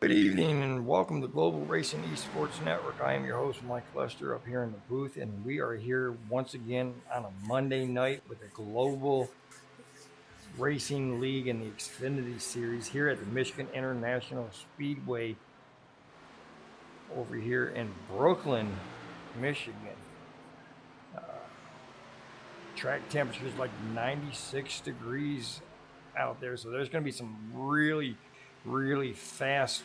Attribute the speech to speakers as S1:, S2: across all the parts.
S1: Good evening and welcome to Global Racing Esports Network. I am your host, Mike Lester, up here in the booth, and we are here once again on a Monday night with the Global Racing League and the Xfinity Series here at the Michigan International Speedway over here in Brooklyn, Michigan. Track temperature is like 96 degrees out there, so there's going to be some really fast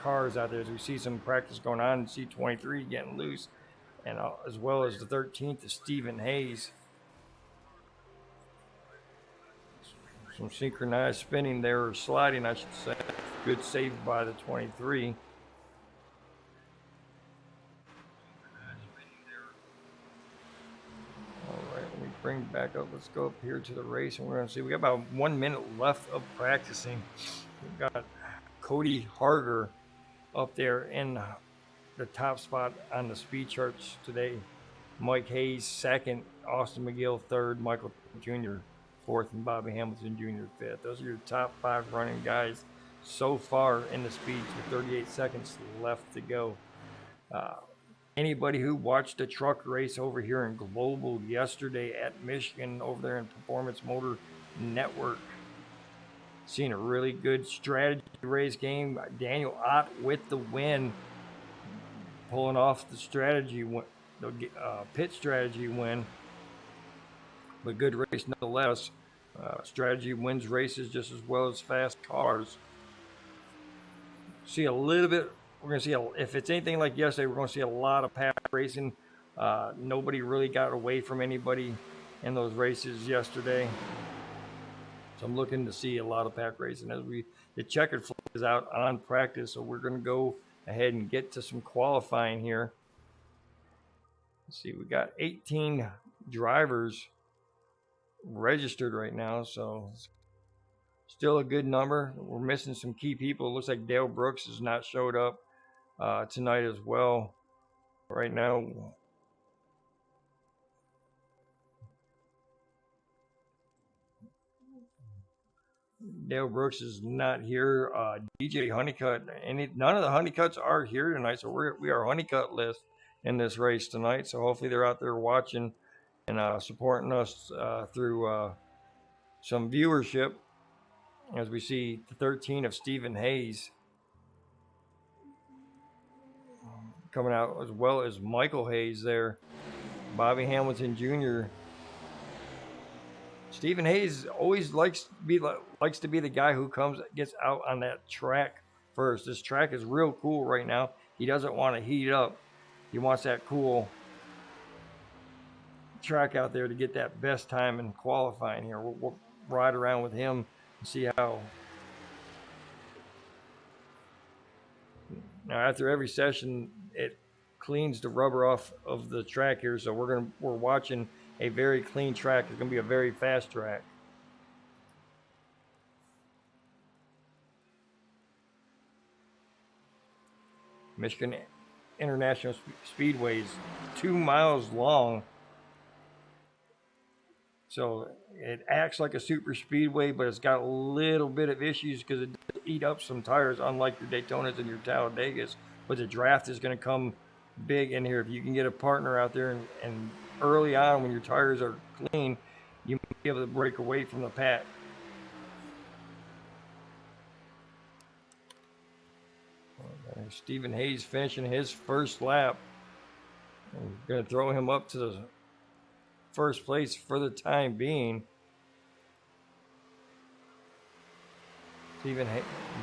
S1: cars out there. As we see some practice going on, C23 getting loose, and as well as the 13th is Stephen Hayes. Some synchronized spinning there, or sliding, I should say. Good save by the 23. Bring back up. Let's go up here to the race, and we're going to see. We got about 1 minute left of practicing. We've got Cody Harger up there in the top spot on the speed charts today. Mike Hayes second, Austin McGill third, Michael Jr. fourth, and Bobby Hamilton Jr. fifth. Those are your top five running guys so far in the speeds with 38 seconds left to go. Anybody who watched the truck race over here in Global yesterday at Michigan over there in Performance Motor Network, seen a really good strategy race game. Daniel Ott with the win, pulling off the strategy, the pit strategy win, but good race nonetheless. Strategy wins races just as well as fast cars. See a little bit. We're going to see, if it's anything like yesterday, we're going to see a lot of pack racing. Nobody really got away from anybody in those races yesterday. So I'm looking to see a lot of pack racing as the checkered flag is out on practice. So we're going to go ahead and get to some qualifying here. Let's see, we got 18 drivers registered right now. So still a good number. We're missing some key people. It looks like Dale Brooks has not showed up tonight as well. Right now, Dale Brooks is not here. DJ Honeycutt, none of the Honeycutts are here tonight, so we are Honeycutt list in this race tonight. So hopefully they're out there watching and supporting us through some viewership. As we see the 13 of Stephen Hayes coming out, as well as Michael Hayes there. Bobby Hamilton Jr. Stephen Hayes always likes to be the guy who gets out on that track first. This track is real cool right now. He doesn't want to heat up. He wants that cool track out there to get that best time in qualifying here. We'll ride around with him and see how. Now, after every session, it cleans the rubber off of the track here, so we're watching a very clean track. It's going to be a very fast track. Michigan International Speedway is 2 miles long, so it acts like a super speedway, but it's got a little bit of issues because it does eat up some tires, unlike your Daytonas and your Talladegas. But the draft is going to come big in here. If you can get a partner out there and early on when your tires are clean, you might be able to break away from the pack. Stephen Hayes finishing his first lap. I'm going to throw him up to the first place for the time being.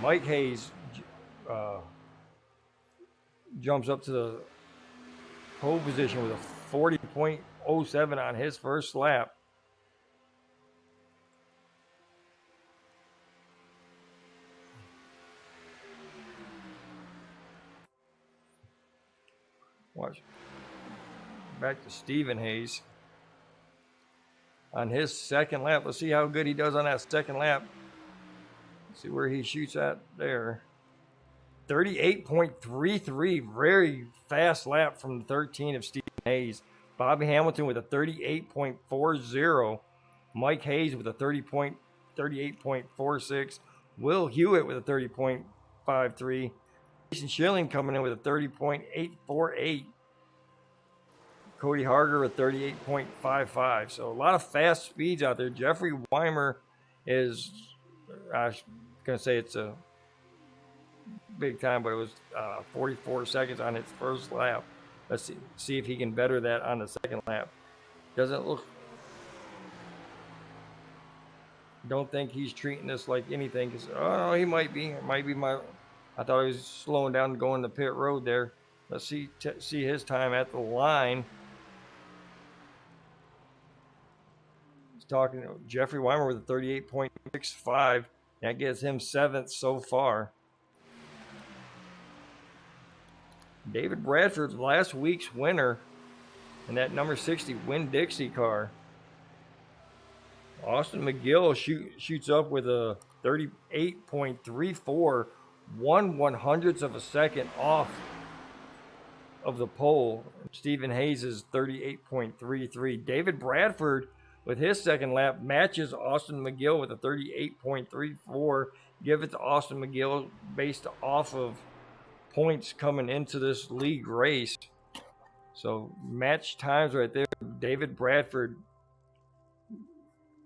S1: Mike Hayes jumps up to the pole position with a 40.07 on his first lap. Watch. Back to Stephen Hayes on his second lap. Let's see how good he does on that second lap. Let's see where he shoots at there. 38.33, very fast lap from the 13 of Stephen Hayes. Bobby Hamilton with a 38.40. Mike Hayes with a 38.46. Will Hewitt with a 30.53. Jason Schilling coming in with a 30.848. Cody Harger with 38.55. So a lot of fast speeds out there. Jeffrey Weimer is, I was going to say it's a big time, but it was 44 seconds on his first lap. Let's see if he can better that on the second lap. Doesn't look. Don't think he's treating this like anything. Cause he might be. It might be my. I thought he was slowing down and going to pit road there. Let's see his time at the line. He's talking to Jeffrey Weimer with a 38.65. That gets him 7th so far. David Bradford's last week's winner in that number 60 Winn-Dixie car. Austin McGill shoots up with a 38.34, 1/100th of a second off of the pole. Stephen Hayes is 38.33. David Bradford, with his second lap, matches Austin McGill with a 38.34. Give it to Austin McGill based off of points coming into this league race. So match times right there. David Bradford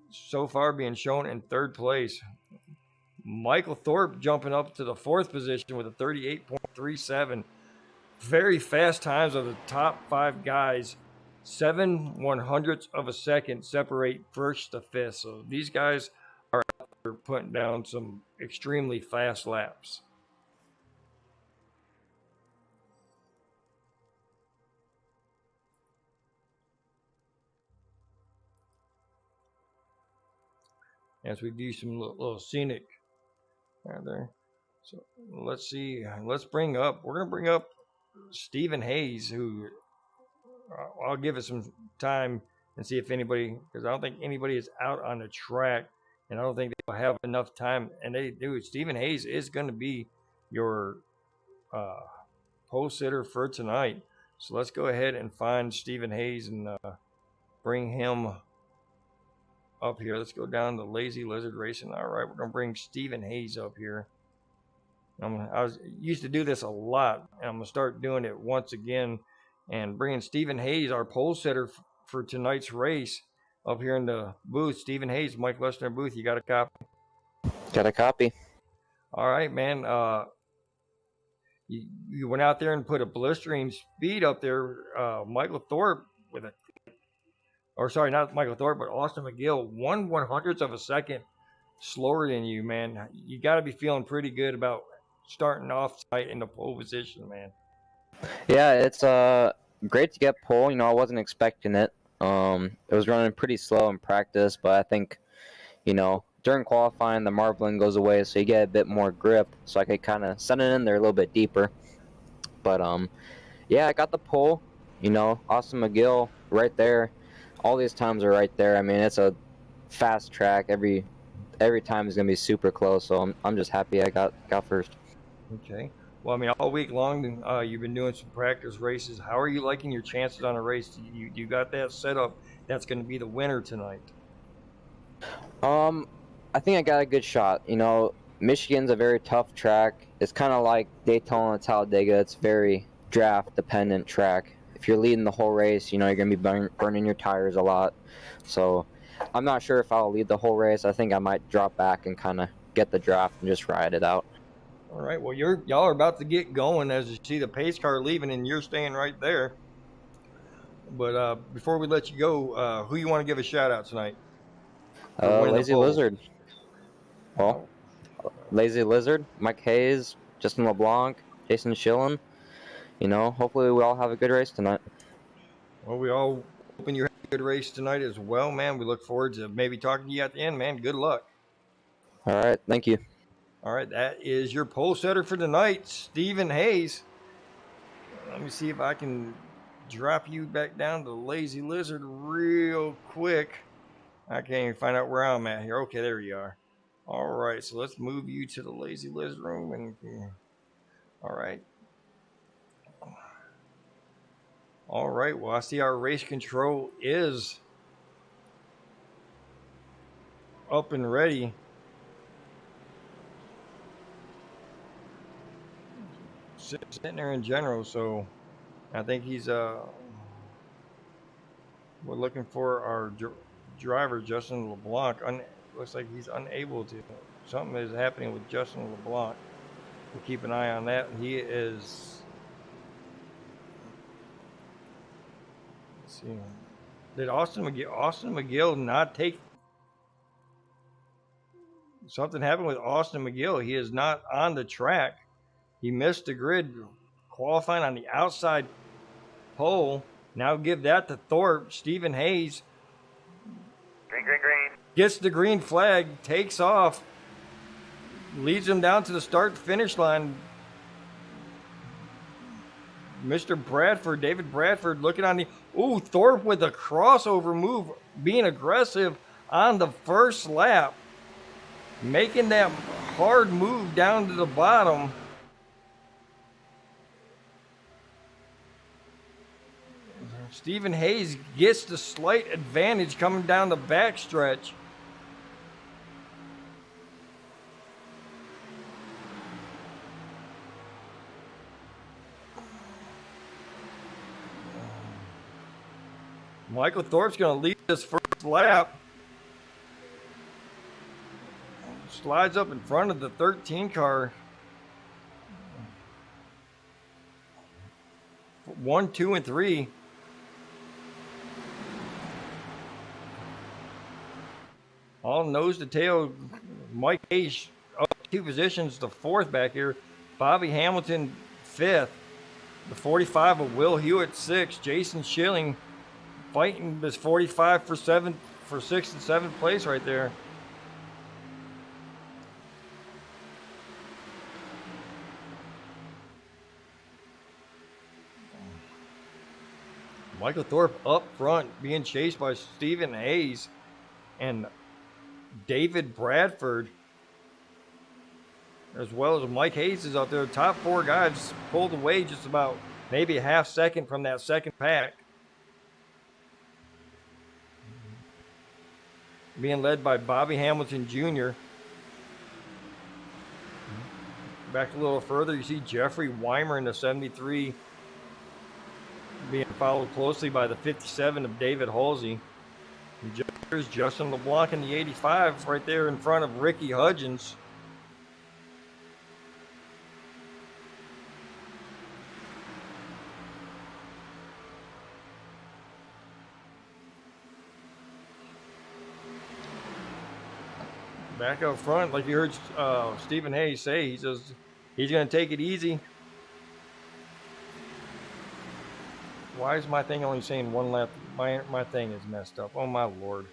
S1: so far being shown in 3rd place. Michael Thorpe jumping up to the 4th position with a 38.37. Very fast times of the top 5 guys. 7/100ths of a second separate 1st to 5th. So these guys are out there putting down some extremely fast laps. As we do some little scenic right there. So let's see. We're going to bring up Stephen Hayes, who I'll give it some time and see if anybody, because I don't think anybody is out on the track, and I don't think they'll have enough time. And they do. Stephen Hayes is going to be your pole sitter for tonight. So let's go ahead and find Stephen Hayes and bring him up here. Let's go down to Lazy Lizard Racing. All right, we're going to bring Stephen Hayes up here. I used to do this a lot, and I'm going to start doing it once again and bringing Stephen Hayes, our pole sitter for tonight's race, up here in the booth. Stephen Hayes, Mike Lester booth. You got a copy?
S2: Got a copy.
S1: All right, man. You went out there and put a blistering speed up there. Michael Thorpe with a, or sorry, not Michael Thorpe, but Austin McGill, 1/100th of a second slower than you, man. You got to be feeling pretty good about starting off tonight in the pole position, man.
S2: Yeah, it's great to get pole. You know, I wasn't expecting it. It was running pretty slow in practice, but I think, you know, during qualifying, the marbling goes away, so you get a bit more grip, so I could kind of send it in there a little bit deeper. But, yeah, I got the pole. You know, Austin McGill right there. All these times are right there. I mean, it's a fast track. Every time is going to be super close, so I'm just happy I got first.
S1: Okay. Well, I mean, all week long, you've been doing some practice races. How are you liking your chances on a race? You got that set up that's going to be the winner tonight?
S2: I think I got a good shot. You know, Michigan's a very tough track. It's kind of like Daytona and Talladega. It's very draft-dependent track. If you're leading the whole race, you know, you're going to be burning your tires a lot. So I'm not sure if I'll lead the whole race. I think I might drop back and kind of get the draft and just ride it out.
S1: All right. Well, y'all are about to get going as you see the pace car leaving, and you're staying right there. But before we let you go, who you want to give a shout out tonight?
S2: Lazy Lizard. Well, Lazy Lizard, Mike Hayes, Justin LeBlanc, Jason Schilling. You know, hopefully we all have a good race tonight.
S1: Well, we all hoping you have a good race tonight as well, man. We look forward to maybe talking to you at the end, man. Good luck.
S2: All right. Thank you.
S1: All right. That is your pole setter for tonight, Stephen Hayes. Let me see if I can drop you back down to Lazy Lizard real quick. I can't even find out where I'm at here. Okay, there you are. All right. So let's move you to the Lazy Lizard room. All right. All right, well, I see our race control is up and ready. sitting there in general. So I think he's we're looking for our driver Justin LeBlanc. Looks like he's unable to. Something is happening with Justin LeBlanc. We'll keep an eye on that. He is. Let's see. Did Austin McGill not take? Something happened with Austin McGill. He is not on the track. He missed the grid qualifying on the outside pole. Now give that to Thorpe. Stephen Hayes
S3: Green, green, green.
S1: gets the green flag, takes off, leads him down to the start finish line. Mr. Bradford, David Bradford, looking on the. Ooh, Thorpe with a crossover move, being aggressive on the first lap, making that hard move down to the bottom. Stephen Hayes gets the slight advantage coming down the backstretch. Michael Thorpe's going to lead this first lap. Slides up in front of the 13 car. 1, 2, and 3. All nose to tail. Mike Hayes up 2 positions, the 4th back here. Bobby Hamilton 5th. The 45 of Will Hewitt 6th. Jason Schilling fighting this 45 for 6th and 7th place right there. Michael Thorpe up front being chased by Stephen Hayes and David Bradford, as well as Mike Hayes is out there. Top 4 guys pulled away just about maybe a half second from that second pack. Being led by Bobby Hamilton Jr. Back a little further, you see Jeffrey Weimer in the 73 being followed closely by the 57 of David Halsey. There's Justin LeBlanc in the 85 right there in front of Ricky Hudgens. Back up front, like you heard Stephen Hayes say, he says he's going to take it easy. Why is my thing only saying 1 lap? My thing is messed up. Oh my lord.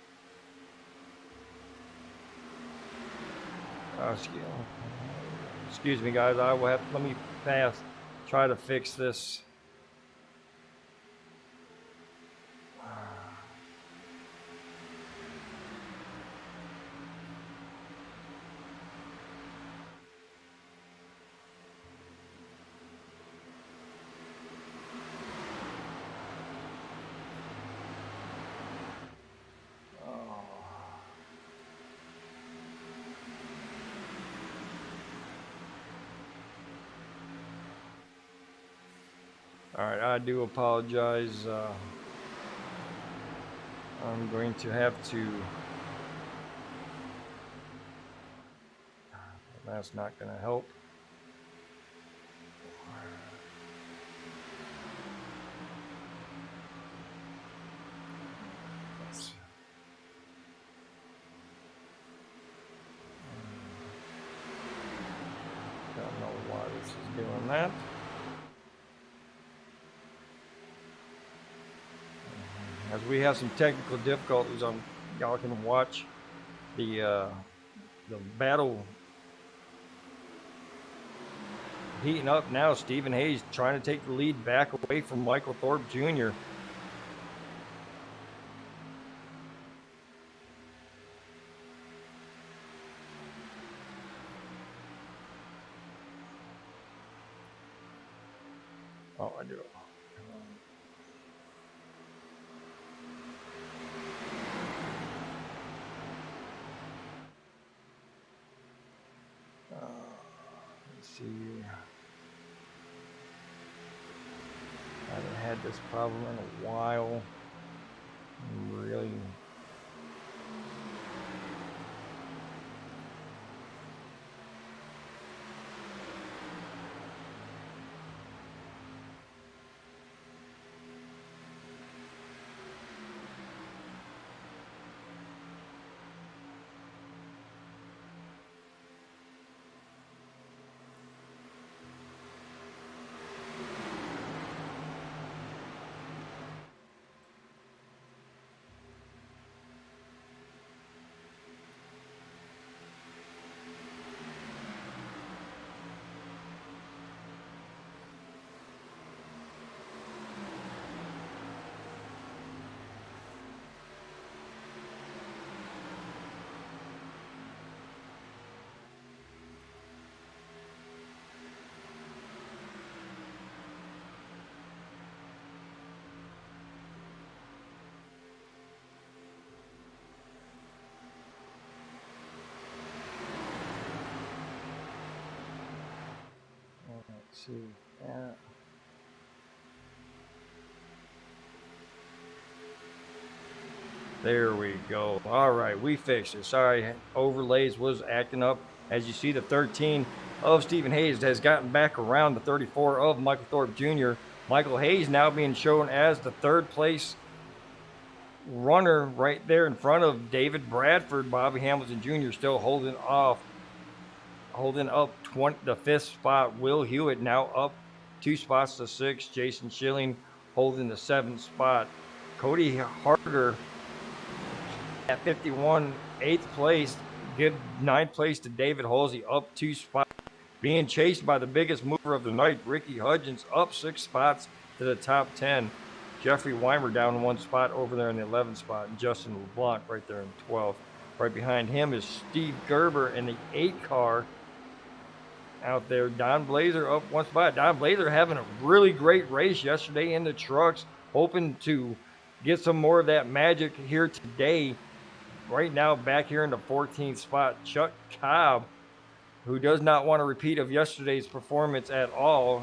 S1: Excuse me, guys. I will have. Let me try to fix this. All right, I do apologize. I'm going to have to. That's not going to help. Don't know why this is doing that. As we have some technical difficulties, y'all can watch the battle heating up now. Stephen Hayes trying to take the lead back away from Michael Thorpe Jr. Oh, I do. Let's see. had this problem in a while. Really. Let's see. There we go. All right, we fixed it. Sorry, overlays was acting up. As you see, the 13 of Stephen Hayes has gotten back around the 34 of Michael Thorpe Jr. Michael Hayes now being shown as the third place runner right there in front of David Bradford. Bobby Hamilton Jr. still holding up the fifth spot. Will Hewitt now up 2 spots to 6. Jason Schilling holding the 7th spot. Cody Harder at 51, 8th place. Give 9th place to David Halsey, up 2 spots. Being chased by the biggest mover of the night, Ricky Hudgens, up 6 spots to the top 10. Jeffrey Weimer down 1 spot over there in the 11th spot. And Justin LeBlanc right there in 12th. Right behind him is Steve Gerber in the 8 car out there. Don Blazer up 1 spot. Don Blazer having a really great race yesterday in the trucks, hoping to get some more of that magic here today. Right now, back here in the 14th spot, Chuck Cobb, who does not want a repeat of yesterday's performance at all.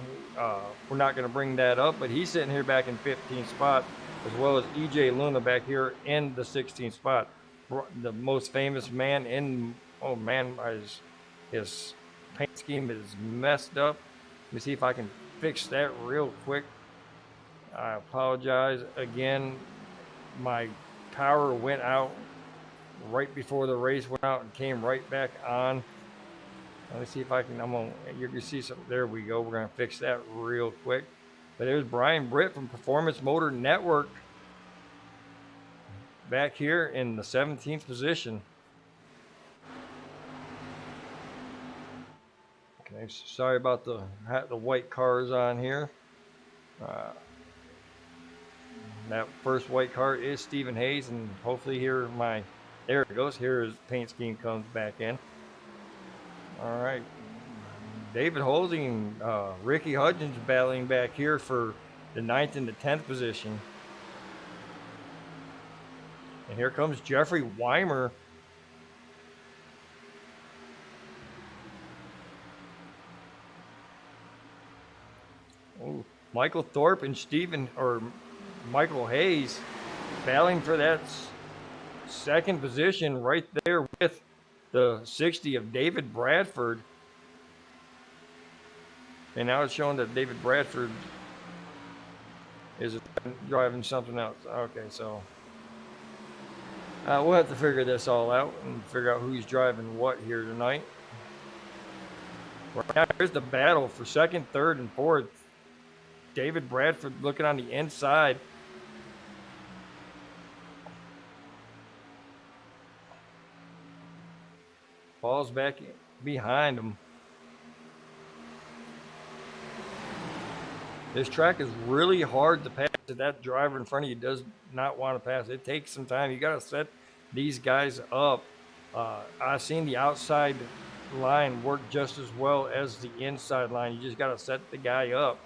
S1: We're not going to bring that up, but he's sitting here back in 15th spot, as well as EJ Luna back here in the 16th spot. The most famous man in, oh man, his paint scheme is messed up. Let me see if I can fix that real quick. I apologize again. My power went out right before the race went out and came right back on. Let me see if I can, you can see some, there we go. We're going to fix that real quick. But there's Brian Britt from Performance Motor Network back here in the 17th position. Okay, sorry about the white cars on here. That first white car is Stephen Hayes, and hopefully here there it goes. Here his paint scheme comes back in. All right, David Halsey and Ricky Hudgens battling back here for the 9th and the 10th position. And here comes Jeffrey Weimer. Ooh, Michael Thorpe and Michael Hayes battling for that 2nd position right there with the 60 of David Bradford. And now it's showing that David Bradford is driving something else. Okay, so we'll have to figure this all out and figure out who's driving what here tonight. Right now, here's the battle for 2nd, 3rd, and 4th. David Bradford looking on the inside. Falls back behind him. This track is really hard to pass. That driver in front of you does not want to pass. It takes some time. You got to set these guys up. I've seen the outside line work just as well as the inside line. You just got to set the guy up.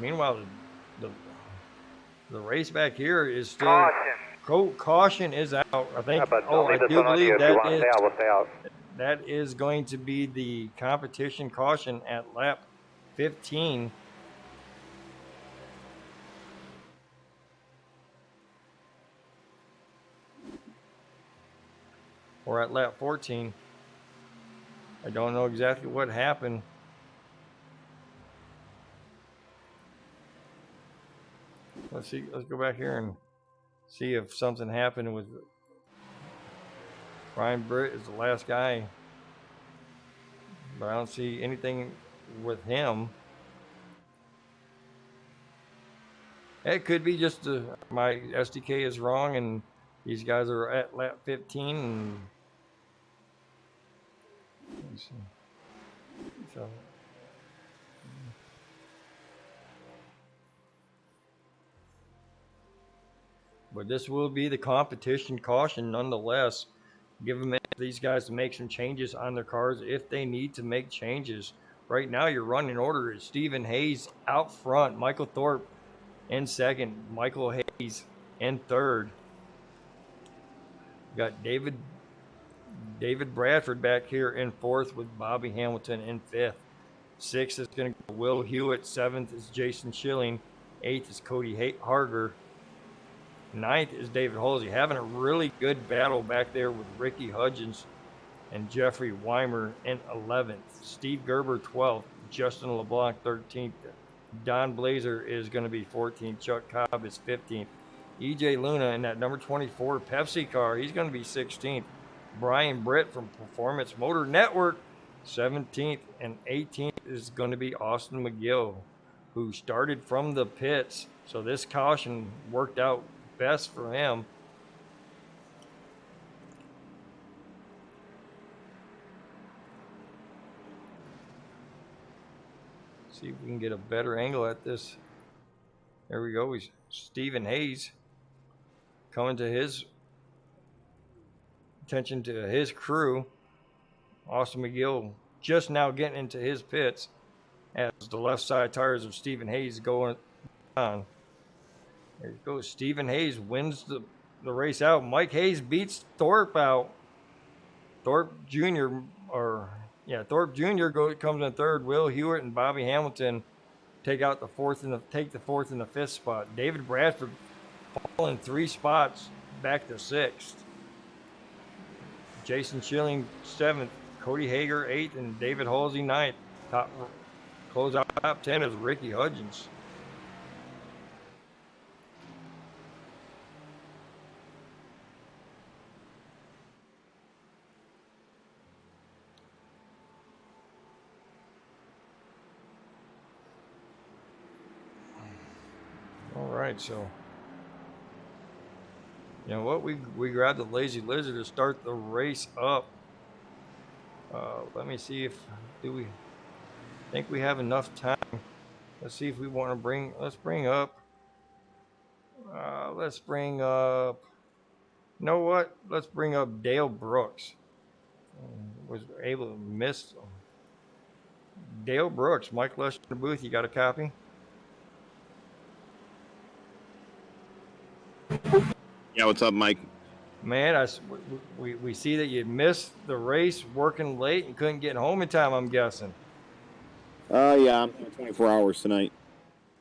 S1: Meanwhile, the race back here is still
S3: Caution.
S1: caution is out. I think.
S3: Yeah, but
S1: Oh,
S3: I'll
S1: I
S3: leave this
S1: do
S3: one on you.
S1: believe
S3: If you
S1: that
S3: want to
S1: is
S3: stay out, we'll stay out.
S1: that is going to be the competition caution at lap 15. Or at lap 14. I don't know exactly what happened. Let's see. Let's go back here and see if something happened with Ryan Britt is the last guy, but I don't see anything with him. It could be just my SDK is wrong and these guys are at lap 15. And let's see. So, but this will be the competition caution nonetheless. Give them these guys to make some changes on their cars if they need to make changes. Right now, your running order is Stephen Hayes out front, Michael Thorpe in second, Michael Hayes in third. Got David Bradford back here in fourth with Bobby Hamilton in fifth. Sixth is going to go Will Hewitt. Seventh is Jason Schilling. Eighth is Cody Harger. Ninth is David Halsey, having a really good battle back there with Ricky Hudgens and Jeffrey Weimer in 11th. Steve Gerber 12th. Justin LeBlanc 13th. Don Blazer is going to be 14th. Chuck Cobb is 15th. EJ Luna in that number 24 Pepsi car, he's going to be 16th. Brian Britt from Performance Motor Network, 17th. And 18th is going to be Austin McGill, who started from the pits. So this caution worked out best for him. See if we can get a better angle at this. There we go. He's Stephen Hayes coming to his attention to his crew. Austin McGill just now getting into his pits as the left side tires of Stephen Hayes going on. There you go. Stephen Hayes wins the race out. Mike Hayes beats Thorpe out. Thorpe Jr. comes in third. Will Hewitt and Bobby Hamilton take the fourth and the fifth spot. David Bradford falling 3 spots back to sixth. Jason Schilling 7th. Cody Hager 8th and David Halsey 9th. Close out top 10 is Ricky Hudgens. All right, so you know what? We grabbed the Lazy Lizard to start the race up. Let me see if we think we have enough time. Let's see if we want to bring. Let's bring up. You know what? Let's bring up Dale Brooks. Was able to miss Dale Brooks. Mike Lester in the booth. You got a copy?
S4: Yeah, what's up, Mike?
S1: Man, we see that you missed the race working late and couldn't get home in time, I'm guessing.
S4: Yeah, I'm here 24 hours tonight.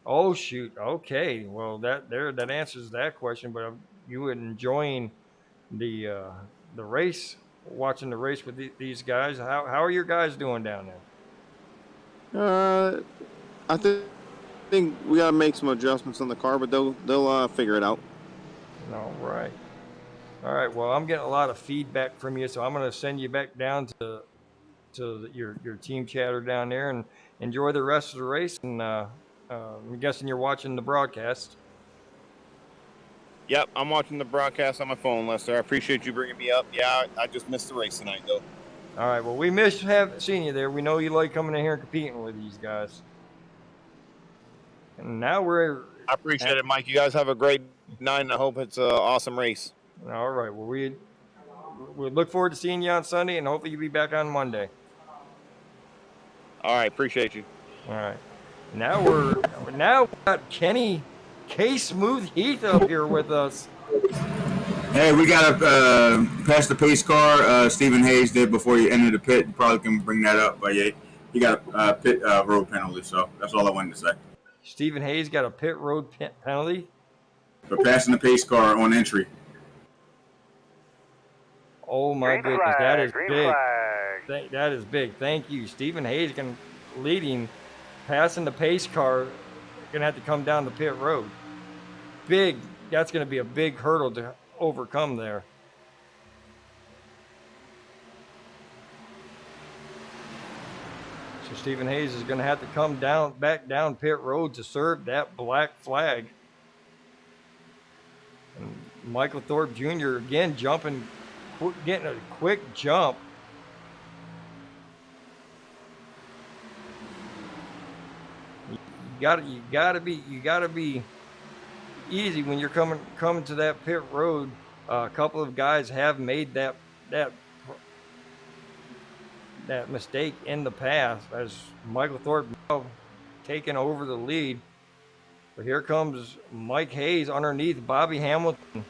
S1: Oh shoot. Okay. Well, that answers that question. But you were enjoying the race, watching the race with these guys. How are your guys doing down there?
S4: I think we gotta make some adjustments on the car, but they'll figure it out.
S1: All right. All right. Well, I'm getting a lot of feedback from you, so I'm going to send you back down to your team chatter down there and enjoy the rest of the race. And I'm guessing you're watching the broadcast.
S4: Yep, I'm watching the broadcast on my phone, Lester. I appreciate you bringing me up. Yeah, I just missed the race tonight, though.
S1: All right. Well, we missed seeing you there. We know you like coming in here and competing with these guys. And now
S4: I appreciate it, Mike. You guys have a great night, and I hope it's an awesome race.
S1: All right. Well, we look forward to seeing you on Sunday, and hopefully you'll be back on Monday.
S4: All right. Appreciate you.
S1: All right. Now we got Kenny K Smooth Heath up here with us.
S5: Hey, we got to pass the pace car. Stephen Hayes did before he entered the pit. You probably can bring that up, but yeah, he got a pit road penalty. So that's all I wanted to say.
S1: Stephen Hayes got a pit road penalty.
S5: For passing the pace car on entry.
S1: Oh my
S3: Green
S1: goodness,
S3: flag,
S1: that is
S3: green
S1: big.
S3: flag.
S1: That is big. Thank you, Stephen Hayes. Leading, passing the pace car. Gonna have to come down the pit road. Big. That's gonna be a big hurdle to overcome there. So Stephen Hayes is gonna have to come back down pit road to serve that black flag. And Michael Thorpe Jr. again getting a quick jump. You gotta be easy when you're coming to that pit road. A couple of guys have made that mistake in the past, as Michael Thorpe now taking over the lead. But here comes Mike Hayes underneath Bobby Hamilton,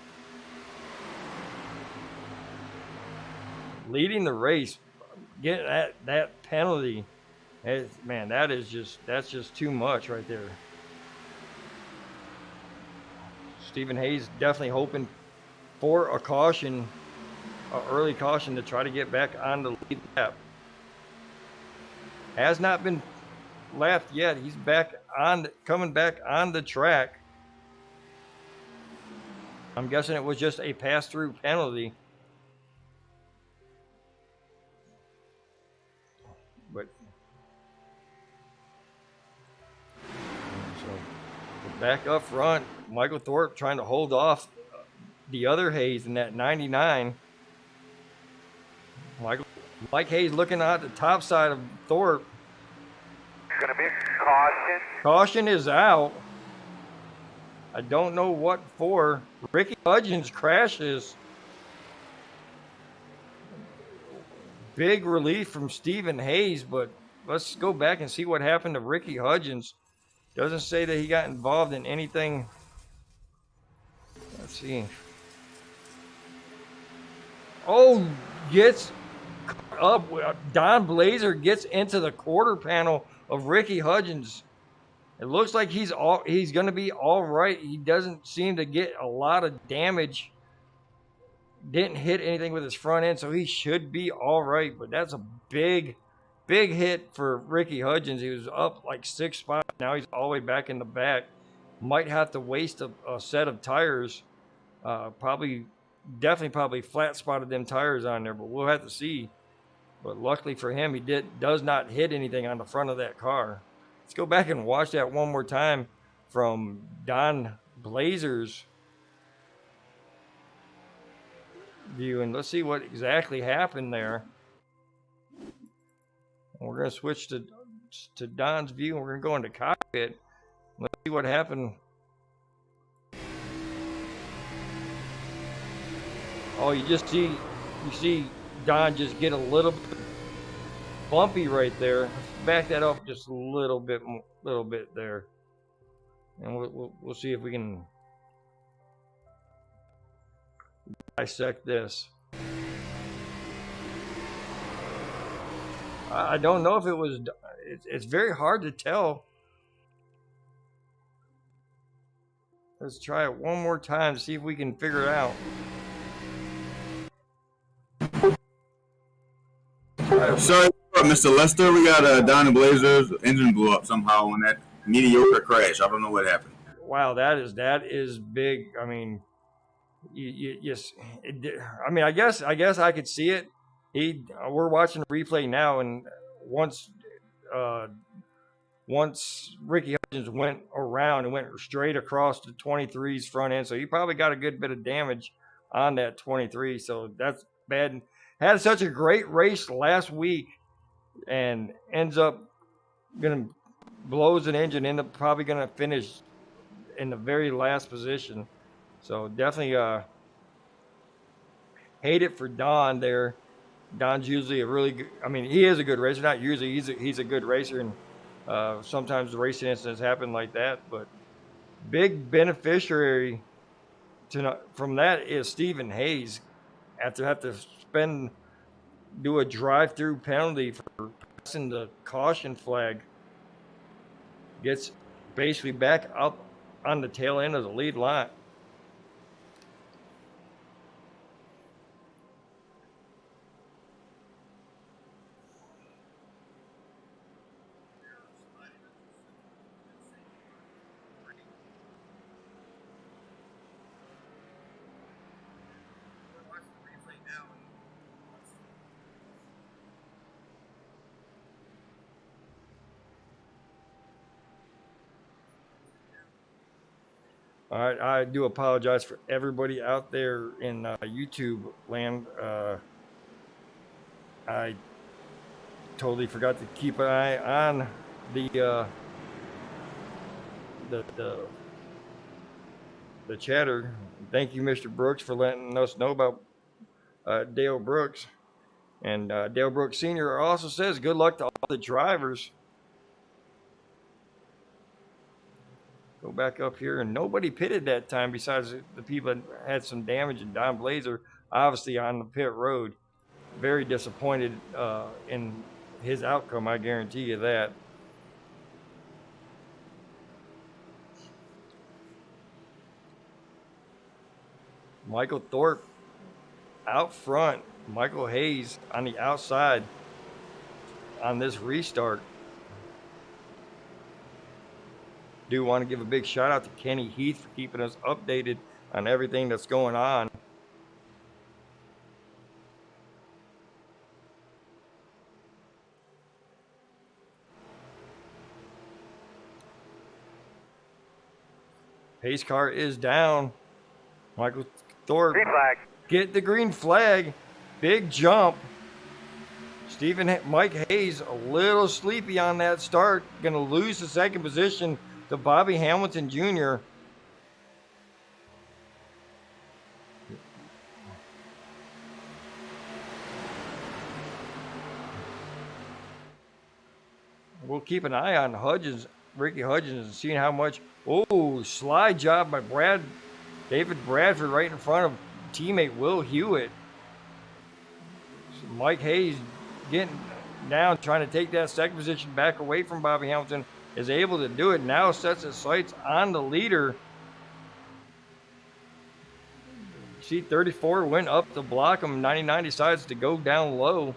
S1: leading the race. Getting that penalty, man, that's just too much right there. Stephen Hayes definitely hoping for a caution, an early caution to try to get back on the lead lap. Has not been lapped yet. He's coming back on the track. I'm guessing it was just a pass-through penalty. But so back up front, Michael Thorpe trying to hold off the other Hayes in that 99. Mike Hayes looking at the top side of Thorpe.
S3: Gonna be a caution.
S1: Caution is out. I don't know what for. Ricky Hudgens crashes. Big relief from Stephen Hayes, but let's go back and see what happened to Ricky Hudgens. Doesn't say that he got involved in anything. Let's see. Oh, gets up. Don Blazer gets into the quarter panel of Ricky Hudgens. It looks like he's going to be all right. He doesn't seem to get a lot of damage. Didn't hit anything with his front end, so he should be all right. But that's a big hit for Ricky Hudgens. He was up like 6 spots. Now he's all the way back in the back. Might have to waste a set of tires. Definitely flat spotted them tires on there, but we'll have to see. But luckily for him, he does not hit anything on the front of that car. Let's go back and watch that one more time from Don Blazer's view, and let's see what exactly happened there. And we're going to switch to Don's view, and we're going to go into cockpit. Let's see what happened. Oh, you see Don just get a little bit bumpy right there. Let's back that up just a little bit there, and we'll see if we can dissect this. I don't know if it was. It's very hard to tell. Let's try it one more time to see if we can figure it out.
S5: Sorry, Mr. Lester. We got Don Blazer's engine blew up somehow on that mediocre crash. I don't know what happened.
S1: Wow, that is big. I mean, yes. I mean, I guess I could see it. We're watching the replay now, and once Ricky Hudgens went around and went straight across the 23's front end, so he probably got a good bit of damage on that 23. So that's bad. Had such a great race last week, and ends up blows an engine, probably gonna finish in the very last position. So definitely hate it for Don there. Don's usually a really good, I mean, he is a good racer. Not usually, he's a good racer, and sometimes the racing incidents happen like that. But big beneficiary from that is Stephen Hayes, after have to do a drive-through penalty for passing the caution flag, gets basically back up on the tail end of the lead line. All right, I do apologize for everybody out there in YouTube land. I totally forgot to keep an eye on the chatter. Thank you, Mr. Brooks, for letting us know about Dale Brooks. And Dale Brooks Sr. also says good luck to all the drivers. Go back up here, and nobody pitted that time besides the people that had some damage, and Don Blazer obviously on the pit road. Very disappointed in his outcome, I guarantee you that. Michael Thorpe out front, Michael Hayes on the outside on this restart. Do want to give a big shout out to Kenny Heath for keeping us updated on everything that's going on. Pace car is down. Michael Thorpe
S3: Green flag.
S1: get the green flag. Big jump. Mike Hayes a little sleepy on that start. Going to lose the second position to Bobby Hamilton Jr. We'll keep an eye on Ricky Hudgens, and seeing how much. Oh, slide job by David Bradford right in front of teammate Will Hewitt. Mike Hayes getting down, trying to take that second position back away from Bobby Hamilton. Is able to do it now, sets his sights on the leader. See, 34 went up to block him. 99 decides to go down low.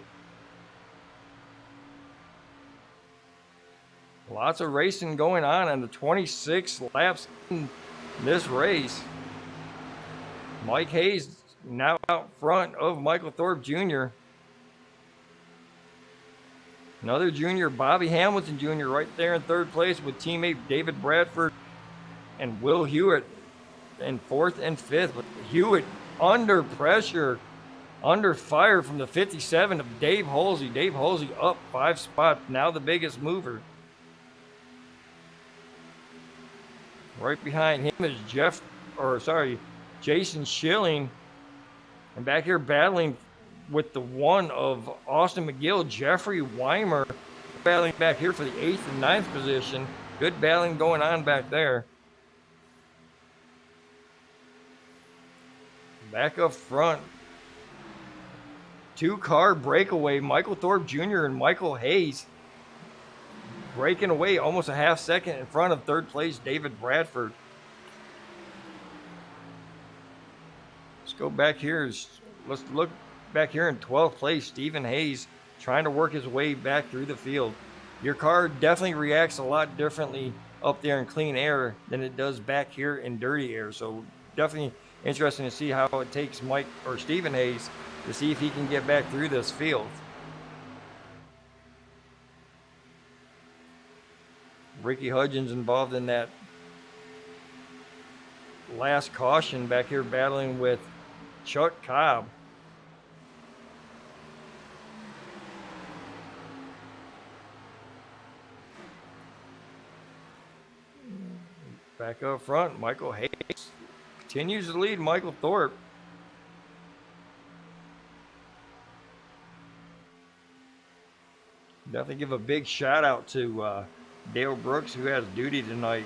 S1: Lots of racing going on the 26 laps in this race. Mike Hayes now out front of Michael Thorpe Jr. Another junior, Bobby Hamilton Jr. right there in third place with teammate David Bradford and Will Hewitt in fourth and fifth. But Hewitt under pressure, under fire from the 57 of Dave Halsey. Dave Halsey up 5 spots, now the biggest mover. Right behind him is Jason Schilling. And back here battling with the one of Austin McGill, Jeffrey Weimer, battling back here for the 8th and 9th position. Good battling going on back there. Back up front, 2-car breakaway, Michael Thorpe Jr. and Michael Hayes breaking away almost a half second in front of third place David Bradford. Let's go back here. Let's look back here in 12th place, Stephen Hayes trying to work his way back through the field. Your car definitely reacts a lot differently up there in clean air than it does back here in dirty air. So definitely interesting to see how it takes Stephen Hayes to see if he can get back through this field. Ricky Hudgens involved in that last caution back here battling with Chuck Cobb. Back up front, Michael Hayes continues to lead Michael Thorpe. Definitely give a big shout out to Dale Brooks, who has duty tonight.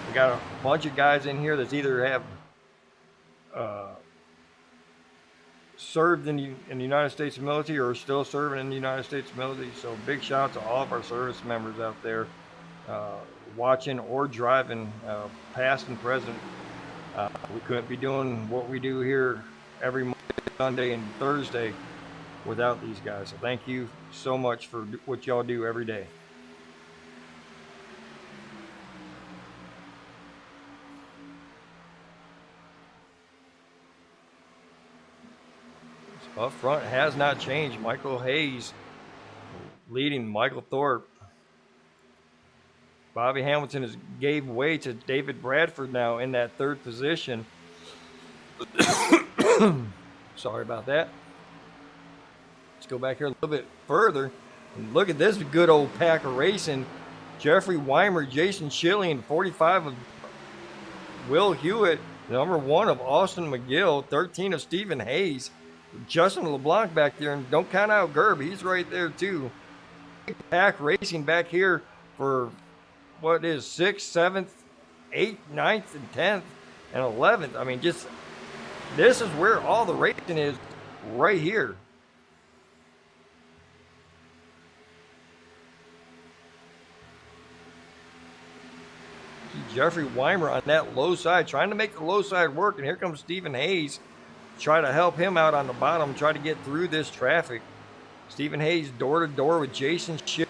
S1: We got a bunch of guys in here that either have served in the United States military or are still serving in the United States military. So big shout out to all of our service members out there watching or driving, past and present. We couldn't be doing what we do here every Monday, Sunday, and Thursday without these guys. So thank you so much for what y'all do every day. Up front has not changed. Michael Hayes leading Michael Thorpe. Bobby Hamilton has gave way to David Bradford now in that third position. Sorry about that. Let's go back here a little bit further. And look at this good old pack of racing. Jeffrey Weimer, Jason Schilling, 45 of Will Hewitt, number 1 of Austin McGill, 13 of Stephen Hayes. Justin LeBlanc back there, and don't count out Gerb, he's right there too. Pack racing back here for what is 6th, 7th, 8th, 9th, and 10th, and 11th. I mean, just this is where all the racing is, right here. See Jeffrey Weimer on that low side, trying to make the low side work, and here comes Stephen Hayes. Try to help him out on the bottom, try to get through this traffic. Stephen Hayes door to door with Jason Schilling.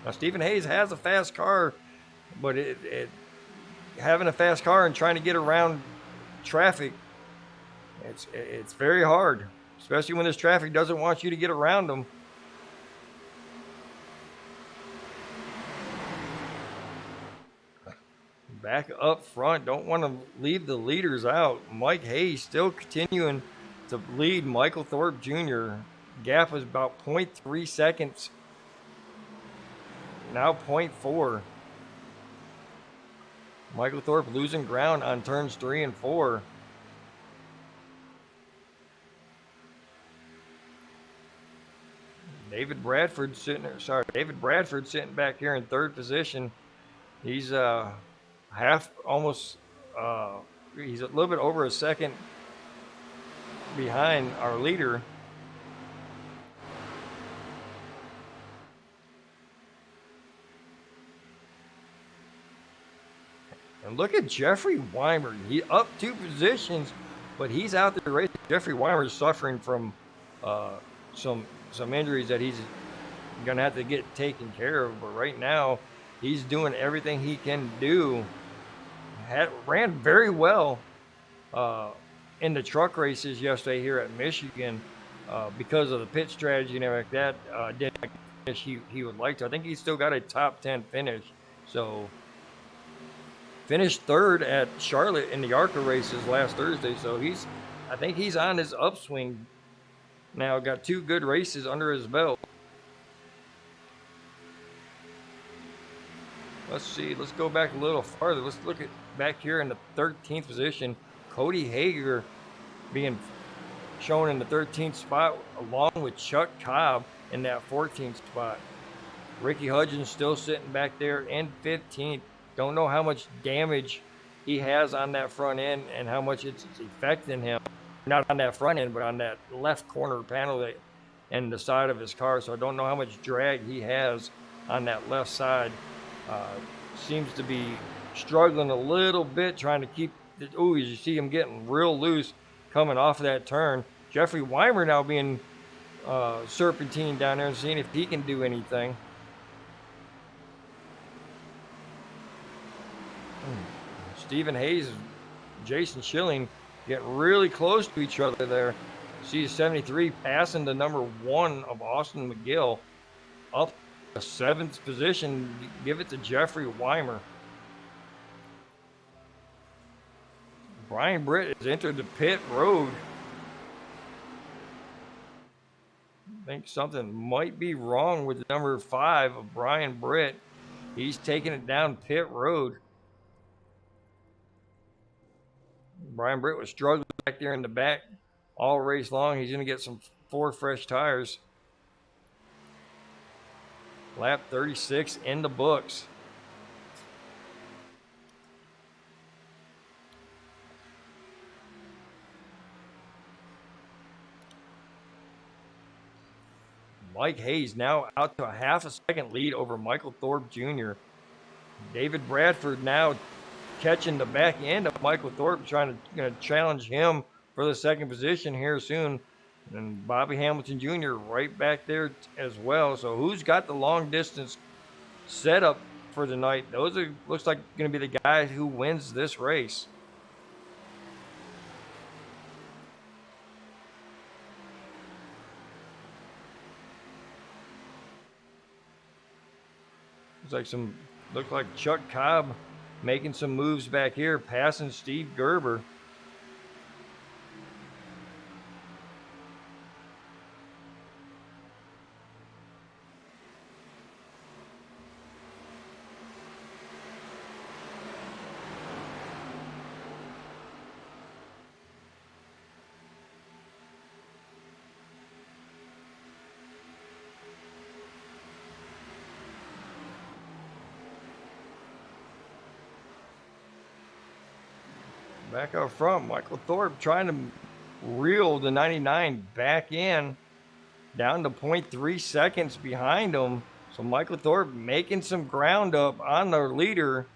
S1: Now Stephen Hayes has a fast car, but having a fast car and trying to get around traffic, it's very hard, especially when this traffic doesn't want you to get around them. Back up front, don't want to leave the leaders out. Mike Hayes still continuing to lead Michael Thorpe Jr. Gap is about 0.3 seconds. Now 0.4. Michael Thorpe losing ground on turns 3 and 4. David Bradford sitting back here in third position. He's he's a little bit over a second behind our leader. And look at Jeffrey Weimer. He up 2 positions, but he's out there racing. Jeffrey Weimer is suffering from some injuries that he's gonna have to get taken care of. But right now, he's doing everything he can do. Ran very well in the truck races yesterday here at Michigan because of the pit strategy and everything like that. Didn't finish he would like to. I think he's still got a top 10 finish. So finished third at Charlotte in the ARCA races last Thursday. So I think he's on his upswing now. Got 2 good races under his belt. Let's see. Let's go back a little farther. Let's look at back here in the 13th position. Cody Hager being shown in the 13th spot along with Chuck Cobb in that 14th spot. Ricky Hudgens still sitting back there in 15th. Don't know how much damage he has on that front end and how much it's affecting him. Not on that front end, but on that left corner panel and the side of his car. So I don't know how much drag he has on that left side. Seems to be struggling a little bit, trying to keep you see him getting real loose coming off of that turn. Jeffrey Weimer now being serpentine down there and seeing if he can do anything. Stephen Hayes and Jason Schilling getting really close to each other there. See 73 passing the number 1 of Austin McGill up a 7th position. Give it to Jeffrey Weimer. Brian Britt has entered the pit road. I think something might be wrong with number 5 of Brian Britt. He's taking it down pit road. Brian Britt was struggling back there in the back all race long. He's going to get some 4 fresh tires. Lap 36 in the books. Mike Hayes now out to a half a second lead over Michael Thorpe Jr. David Bradford now catching the back end of Michael Thorpe, trying to challenge him for the second position here soon. And Bobby Hamilton Jr. right back there as well. So who's got the long distance setup for the night? Those are looks like going to be the guy who wins this race. Looks like Chuck Cobb making some moves back here, passing Steve Gerber. Back up front, Michael Thorpe trying to reel the 99 back in, down to 0.3 seconds behind him. So Michael Thorpe making some ground up on the leader.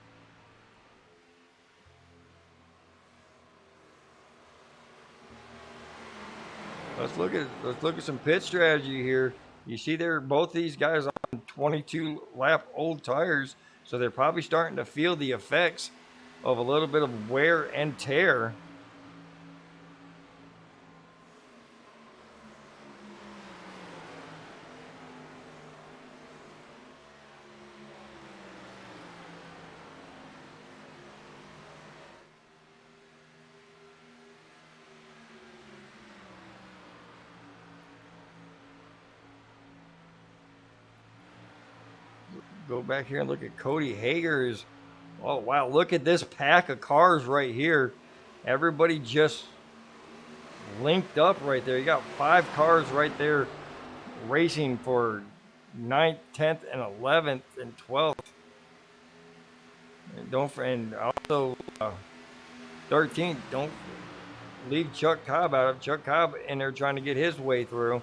S1: Let's look at some pit strategy here. You see there, both these guys on 22 lap old tires, so they're probably starting to feel the effects of a little bit of wear and tear. Go back here and look at Cody Hager's. Oh, wow. Look at this pack of cars right here. Everybody just linked up right there. You got 5 cars right there racing for 9th, 10th, and 11th, and 12th. And also 13th. Don't leave Chuck Cobb out of Chuck Cobb in there trying to get his way through.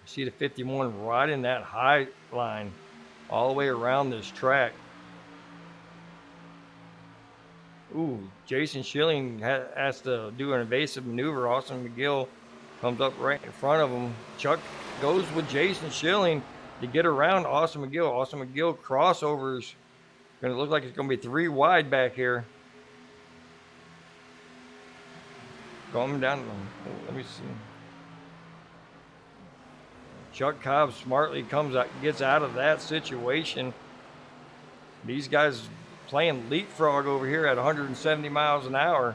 S1: See the 51 right in that high line all the way around this track. Ooh, Jason Schilling has to do an evasive maneuver. Austin McGill comes up right in front of him. Chuck goes with Jason Schilling to get around Austin McGill. Austin McGill crossovers. Gonna look like it's gonna be 3 wide back here. Going down. Let me see. Chuck Cobb smartly gets out of that situation. These guys playing leapfrog over here at 170 miles an hour.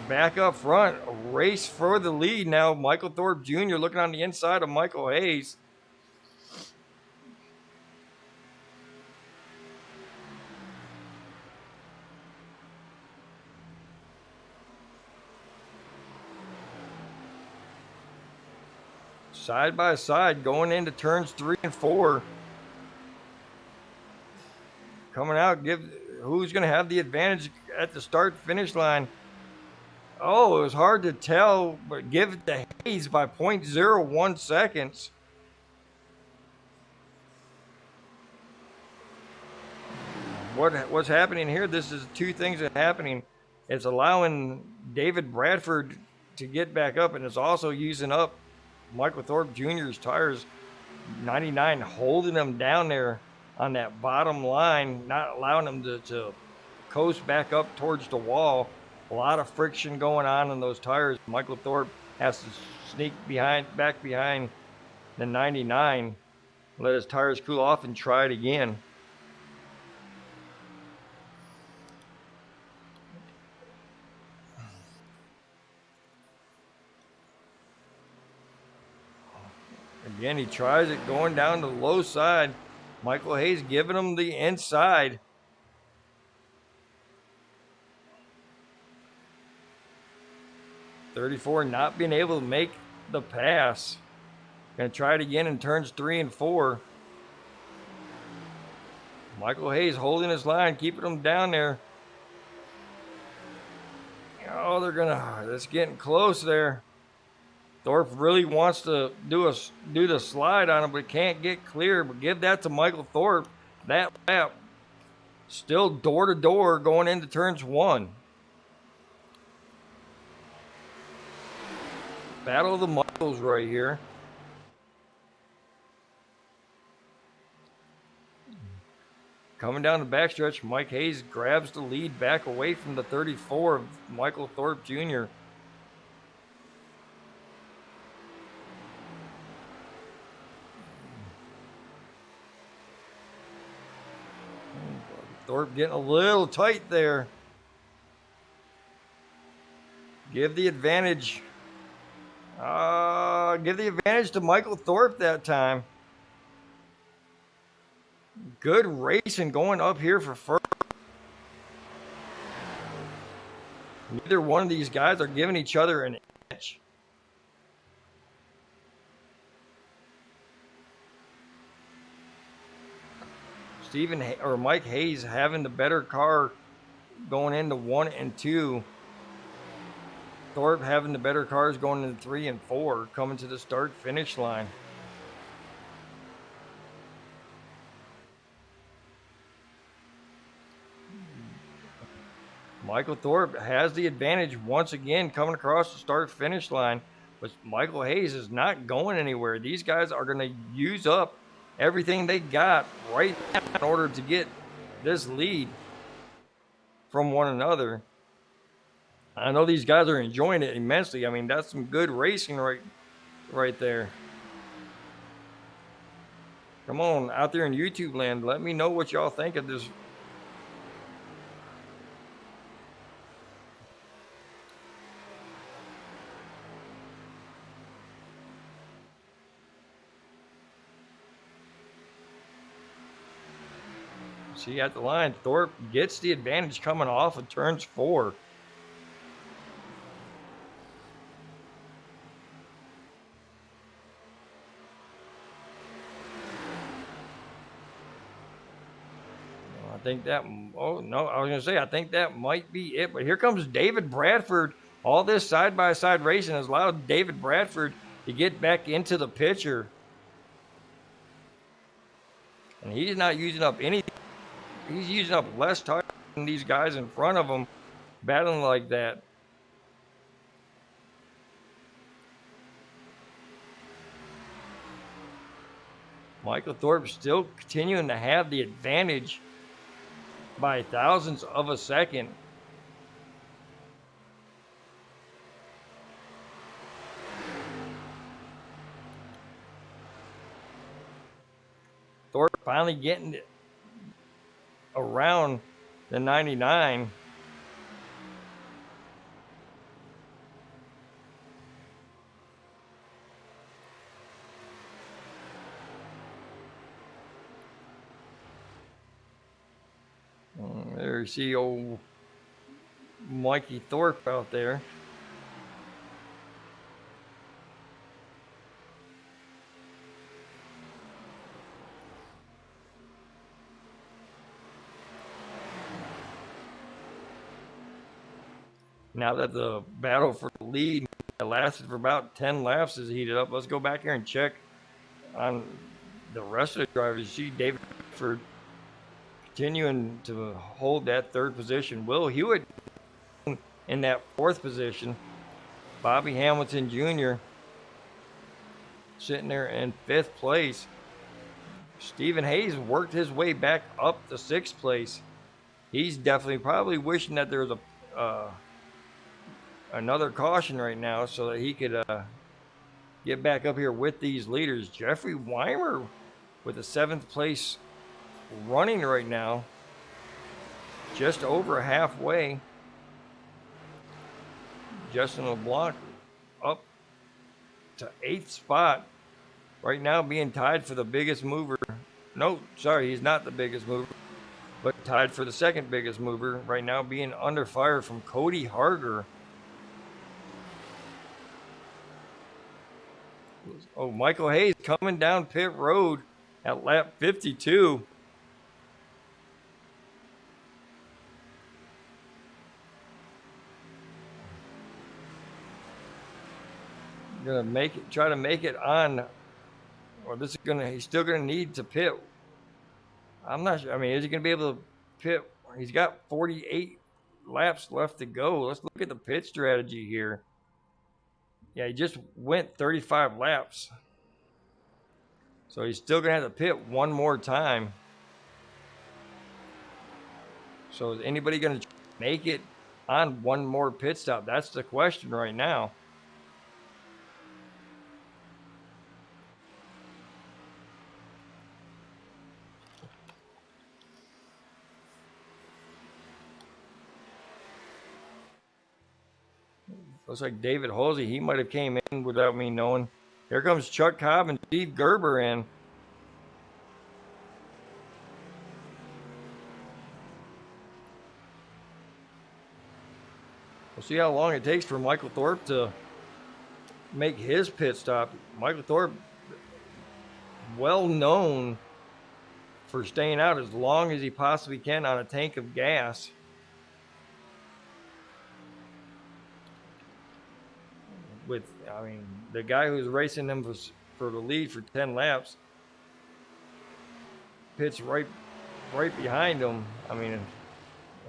S1: Back up front, a race for the lead now. Michael Thorpe Jr. looking on the inside of Michael Hayes. Side by side going into turns 3 and 4. Coming out, who's going to have the advantage at the start finish line. Oh, it was hard to tell, but give it to Hayes by 0.01 seconds. What's happening here? This is 2 things that are happening. It's allowing David Bradford to get back up, and it's also using up Michael Thorpe Jr.'s tires. 99 holding them down there on that bottom line, not allowing them to coast back up towards the wall. A lot of friction going on in those tires. Michael Thorpe has to sneak back behind the 99, let his tires cool off and try it again. Again, he tries it going down the low side. Michael Hayes giving him the inside. 34 not being able to make the pass. Going to try it again in turns 3 and 4. Michael Hayes holding his line, keeping him down there. Oh, it's getting close there. Thorpe really wants to do the slide on him, but can't get clear. But give that to Michael Thorpe. That lap still door to door going into turns 1. Battle of the Michaels right here. Coming down the backstretch, Mike Hayes grabs the lead back away from the 34 of Michael Thorpe Jr. Thorpe getting a little tight there. Give the advantage. Give the advantage to Michael Thorpe that time. Good racing going up here for first. Neither one of these guys are giving each other an inch. Mike Hayes having the better car going into 1 and 2. Thorpe having the better cars going into 3 and 4, coming to the start-finish line. Michael Thorpe has the advantage once again coming across the start-finish line, but Michael Hayes is not going anywhere. These guys are going to use up everything they got right now in order to get this lead from one another. I know these guys are enjoying it immensely. I mean, that's some good racing right there. Come on, out there in YouTube land, let me know what y'all think of this. See at the line, Thorpe gets the advantage coming off of turns 4. I think that, oh no, I was going to say, I think that might be it. But here comes David Bradford. All this side-by-side racing has allowed David Bradford to get back into the picture. And he's not using up anything. He's using up less time than these guys in front of him battling like that. Michael Thorpe still continuing to have the advantage by thousandths of a second. Thorpe finally getting around the 99. There you see old Mikey Thorpe out there. Now that the battle for the lead lasted for about 10 laps is heated up, let's go back here and check on the rest of the drivers. You see David Bradford continuing to hold that 3rd position. Will Hewitt in that 4th position. Bobby Hamilton Jr. sitting there in 5th place. Stephen Hayes worked his way back up to 6th place. He's definitely probably wishing that there was another caution right now so that he could get back up here with these leaders. Jeffrey Weimer with a 7th place running right now, just over halfway. Justin LeBlanc up to 8th spot right now, being tied for the biggest mover. No, sorry, he's not the biggest mover, but tied for the 2nd biggest mover right now, being under fire from Cody Harger. Oh, Michael Hayes coming down pit road at lap 52. Gonna try to make it on, or he's still gonna need to pit. I'm not sure. I mean, is he gonna be able to pit? He's got 48 laps left to go. Let's look at the pit strategy here. Yeah, he just went 35 laps. So he's still gonna have to pit one more time. So is anybody gonna make it on one more pit stop? That's the question right now. Looks like David Halsey, he might have came in without me knowing. Here comes Chuck Cobb and Steve Gerber in. We'll see how long it takes for Michael Thorpe to make his pit stop. Michael Thorpe, well known for staying out as long as he possibly can on a tank of gas. I mean, the guy who's racing him for the lead for 10 laps pits right behind him. I mean,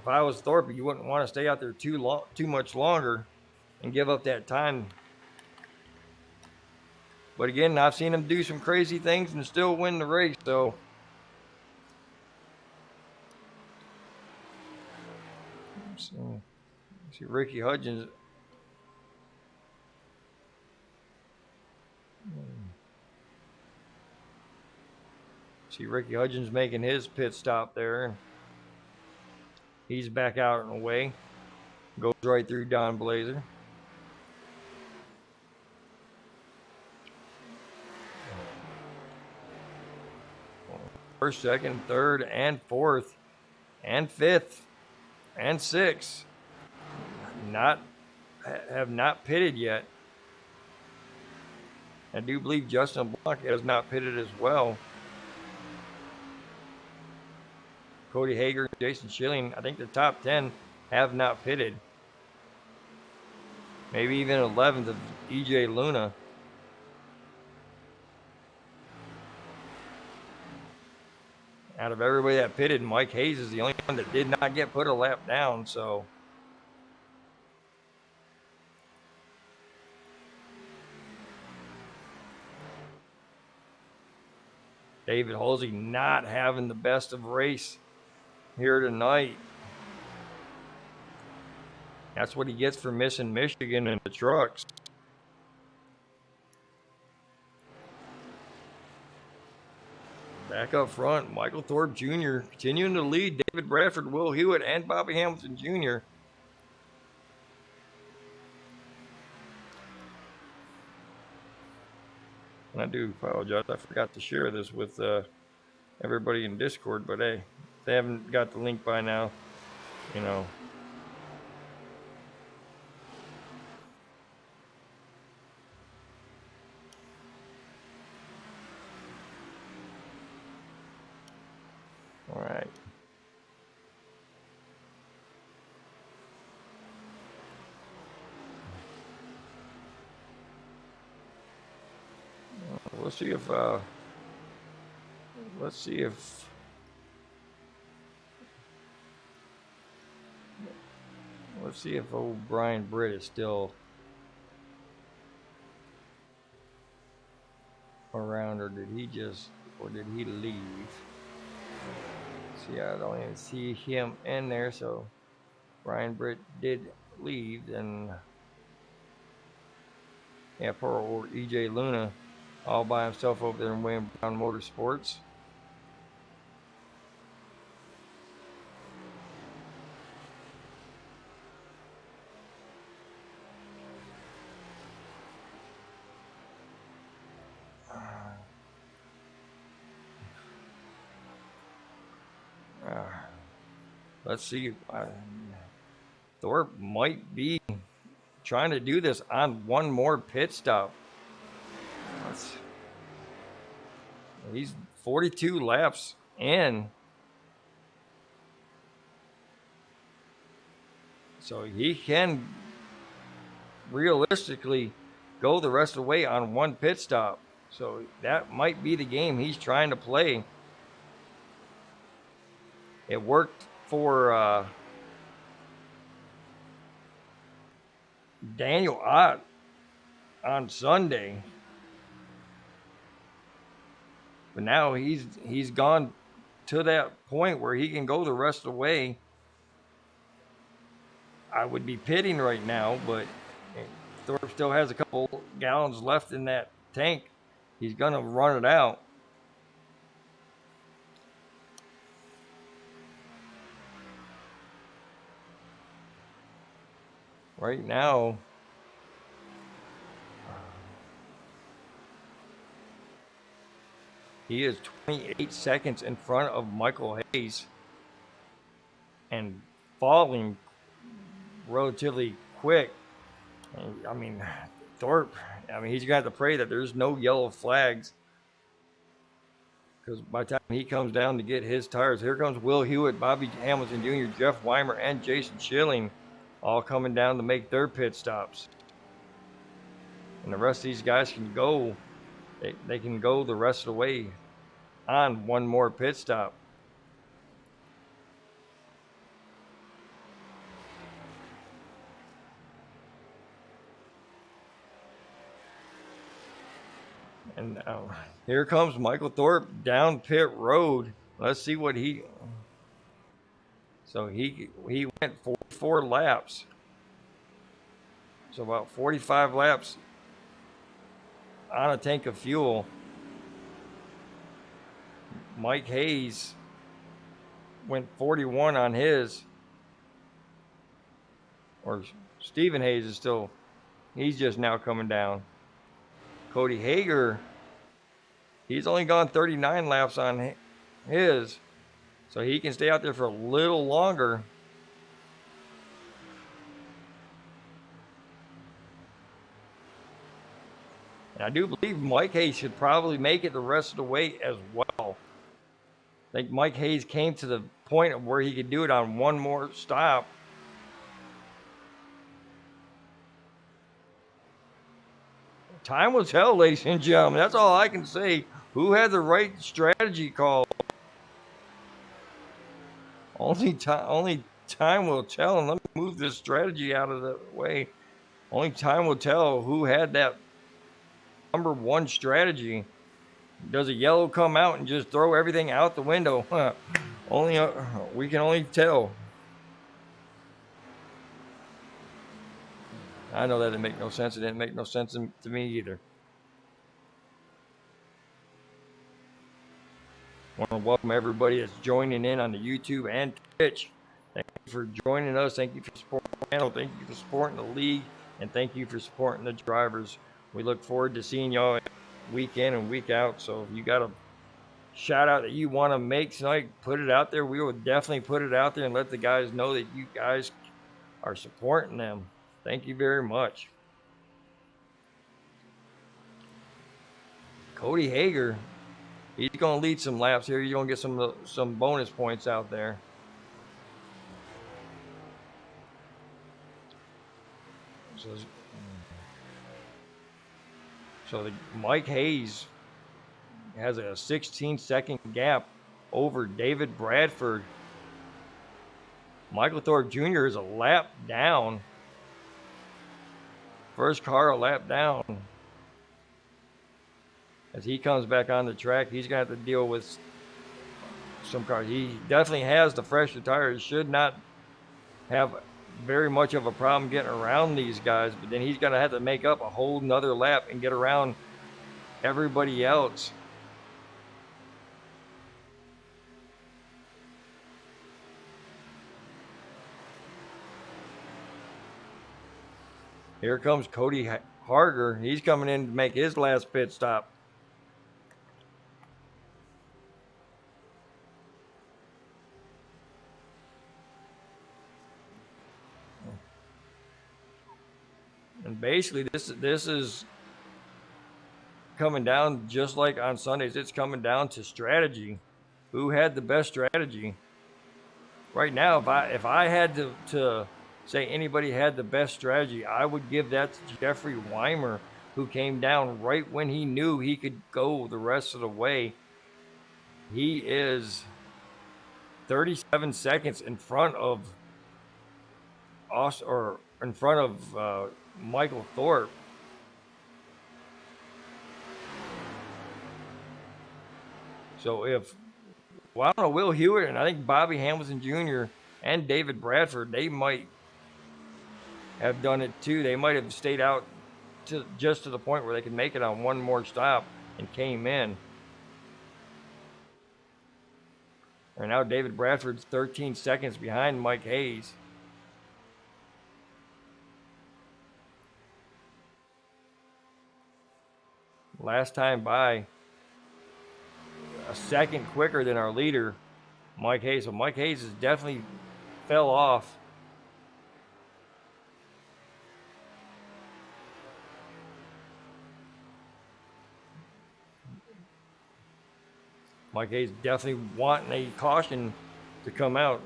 S1: if I was Thorpe, you wouldn't want to stay out there too much longer and give up that time. But again, I've seen him do some crazy things and still win the race. So see Ricky Hudgens. See Ricky Hudgens making his pit stop there. He's back out and away. Goes right through Don Blazer. First, second, third, and fourth, and fifth, and sixth have not pitted yet. I do believe Justin Blanc has not pitted as well. Cody Hager, Jason Schilling, I think the top 10 have not pitted. Maybe even 11th of EJ Luna. Out of everybody that pitted, Mike Hayes is the only one that did not get put a lap down, so. David Halsey not having the best of race here tonight. That's what he gets for missing Michigan in the trucks. Back up front, Michael Thorpe Jr. continuing to lead David Bradford, Will Hewitt, and Bobby Hamilton Jr. And I do apologize. I forgot to share this with everybody in Discord, but hey, if they haven't got the link by now, you know. All right. Let's see if old Brian Britt is still around, or did he leave? See, I don't even see him in there, so Brian Britt did leave, and yeah, poor old EJ Luna all by himself over there in William Brown Motorsports. Let's see. Thorpe might be trying to do this on one more pit stop. He's 42 laps in. So he can realistically go the rest of the way on one pit stop. So that might be the game he's trying to play. It worked for Daniel Ott on Sunday. But now he's gone to that point where he can go the rest of the way. I would be pitting right now, but Thorpe still has a couple gallons left in that tank. He's going to run it out. Right now, he is 28 seconds in front of Michael Hayes and falling relatively quick. I mean, Thorpe, he's got to pray that there's no yellow flags, because by the time he comes down to get his tires, here comes Will Hewitt, Bobby Hamilton Jr., Jeff Weimer, and Jason Schilling all coming down to make their pit stops. And the rest of these guys can go. They can go the rest of the way on one more pit stop. And now here comes Michael Thorpe down pit road. Let's see what he. So he went 44 laps. So about 45 laps on a tank of fuel. Mike Hayes went 41 on his. Or Stephen Hayes is still, he's just now coming down. Cody Hager, he's only gone 39 laps on his, so he can stay out there for a little longer. And I do believe Mike Hayes should probably make it the rest of the way as well. I think Mike Hayes came to the point of where he could do it on one more stop. Time will tell, ladies and gentlemen. That's all I can say. Who had the right strategy call? Only time will tell. And let me move this strategy out of the way. Only time will tell who had that number one strategy. Does a yellow come out and just throw everything out the window? We can only tell. I know that didn't make no sense. It didn't make no sense to me either. I want to welcome everybody that's joining in on the YouTube and Twitch. Thank you for joining us. Thank you for supporting the channel. Thank you for supporting the league. And thank you for supporting the drivers. We look forward to seeing y'all week in and week out. So if you got a shout out that you want to make tonight, put it out there. We will definitely put it out there and let the guys know that you guys are supporting them. Thank you very much. Cody Hager, he's going to lead some laps here. He's going to get some bonus points out there. So Mike Hayes has a 16-second gap over David Bradford. Michael Thorpe Jr. is a lap down. First car a lap down. As he comes back on the track, he's going to have to deal with some cars. He definitely has the fresher tires. Should not have very much of a problem getting around these guys, but then he's going to have to make up a whole nother lap and get around everybody else. Here comes Cody Harger. He's coming in to make his last pit stop. And basically, this is coming down, just like on Sundays, it's coming down to strategy. Who had the best strategy? Right now, if I had to say anybody had the best strategy, I would give that to Jeffrey Weimer, who came down right when he knew he could go the rest of the way. He is 37 seconds in front of us, or in front of Michael Thorpe. So well, I don't know, Will Hewitt and I think Bobby Hamilton Jr. and David Bradford, they might have done it too. They might have stayed out just to the point where they could make it on one more stop and came in. And now David Bradford's 13 seconds behind Mike Hayes. Last time by, a second quicker than our leader, Mike Hayes. So Mike Hayes has definitely fell off. Mike Hayes definitely wanting a caution to come out.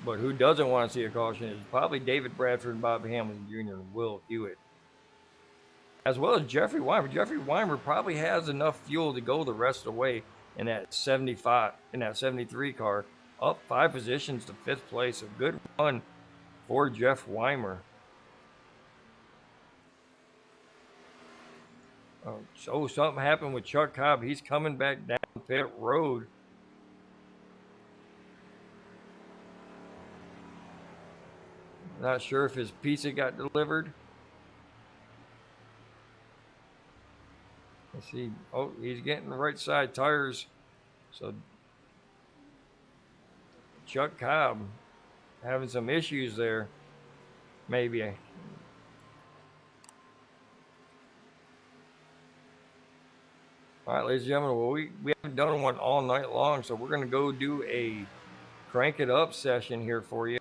S1: But who doesn't want to see a caution is probably David Bradford and Bobby Hamilton Jr. and Will Hewitt, as well as Jeffrey Weimer. Jeffrey Weimer probably has enough fuel to go the rest of the way in that 73 car, up 5 positions to 5th place. A good run for Jeff Weimer. So something happened with Chuck Cobb. He's coming back down pit road. Not sure if his pizza got delivered. Let's see. Oh, he's getting the right side tires. So Chuck Cobb having some issues there. Maybe. All right, ladies and gentlemen, well, we haven't done one all night long, so we're going to go do a crank it up session here for you.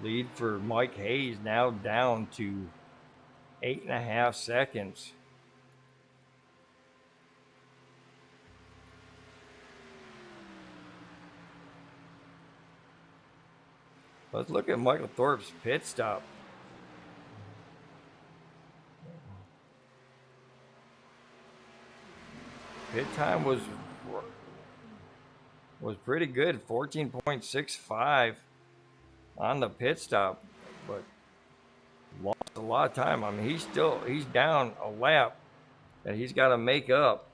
S1: Lead for Mike Hayes now down to 8.5 seconds. Let's look at Michael Thorpe's pit stop. Pit time was pretty good, 14.65 on the pit stop, but lost a lot of time. I mean, he's down a lap that he's got to make up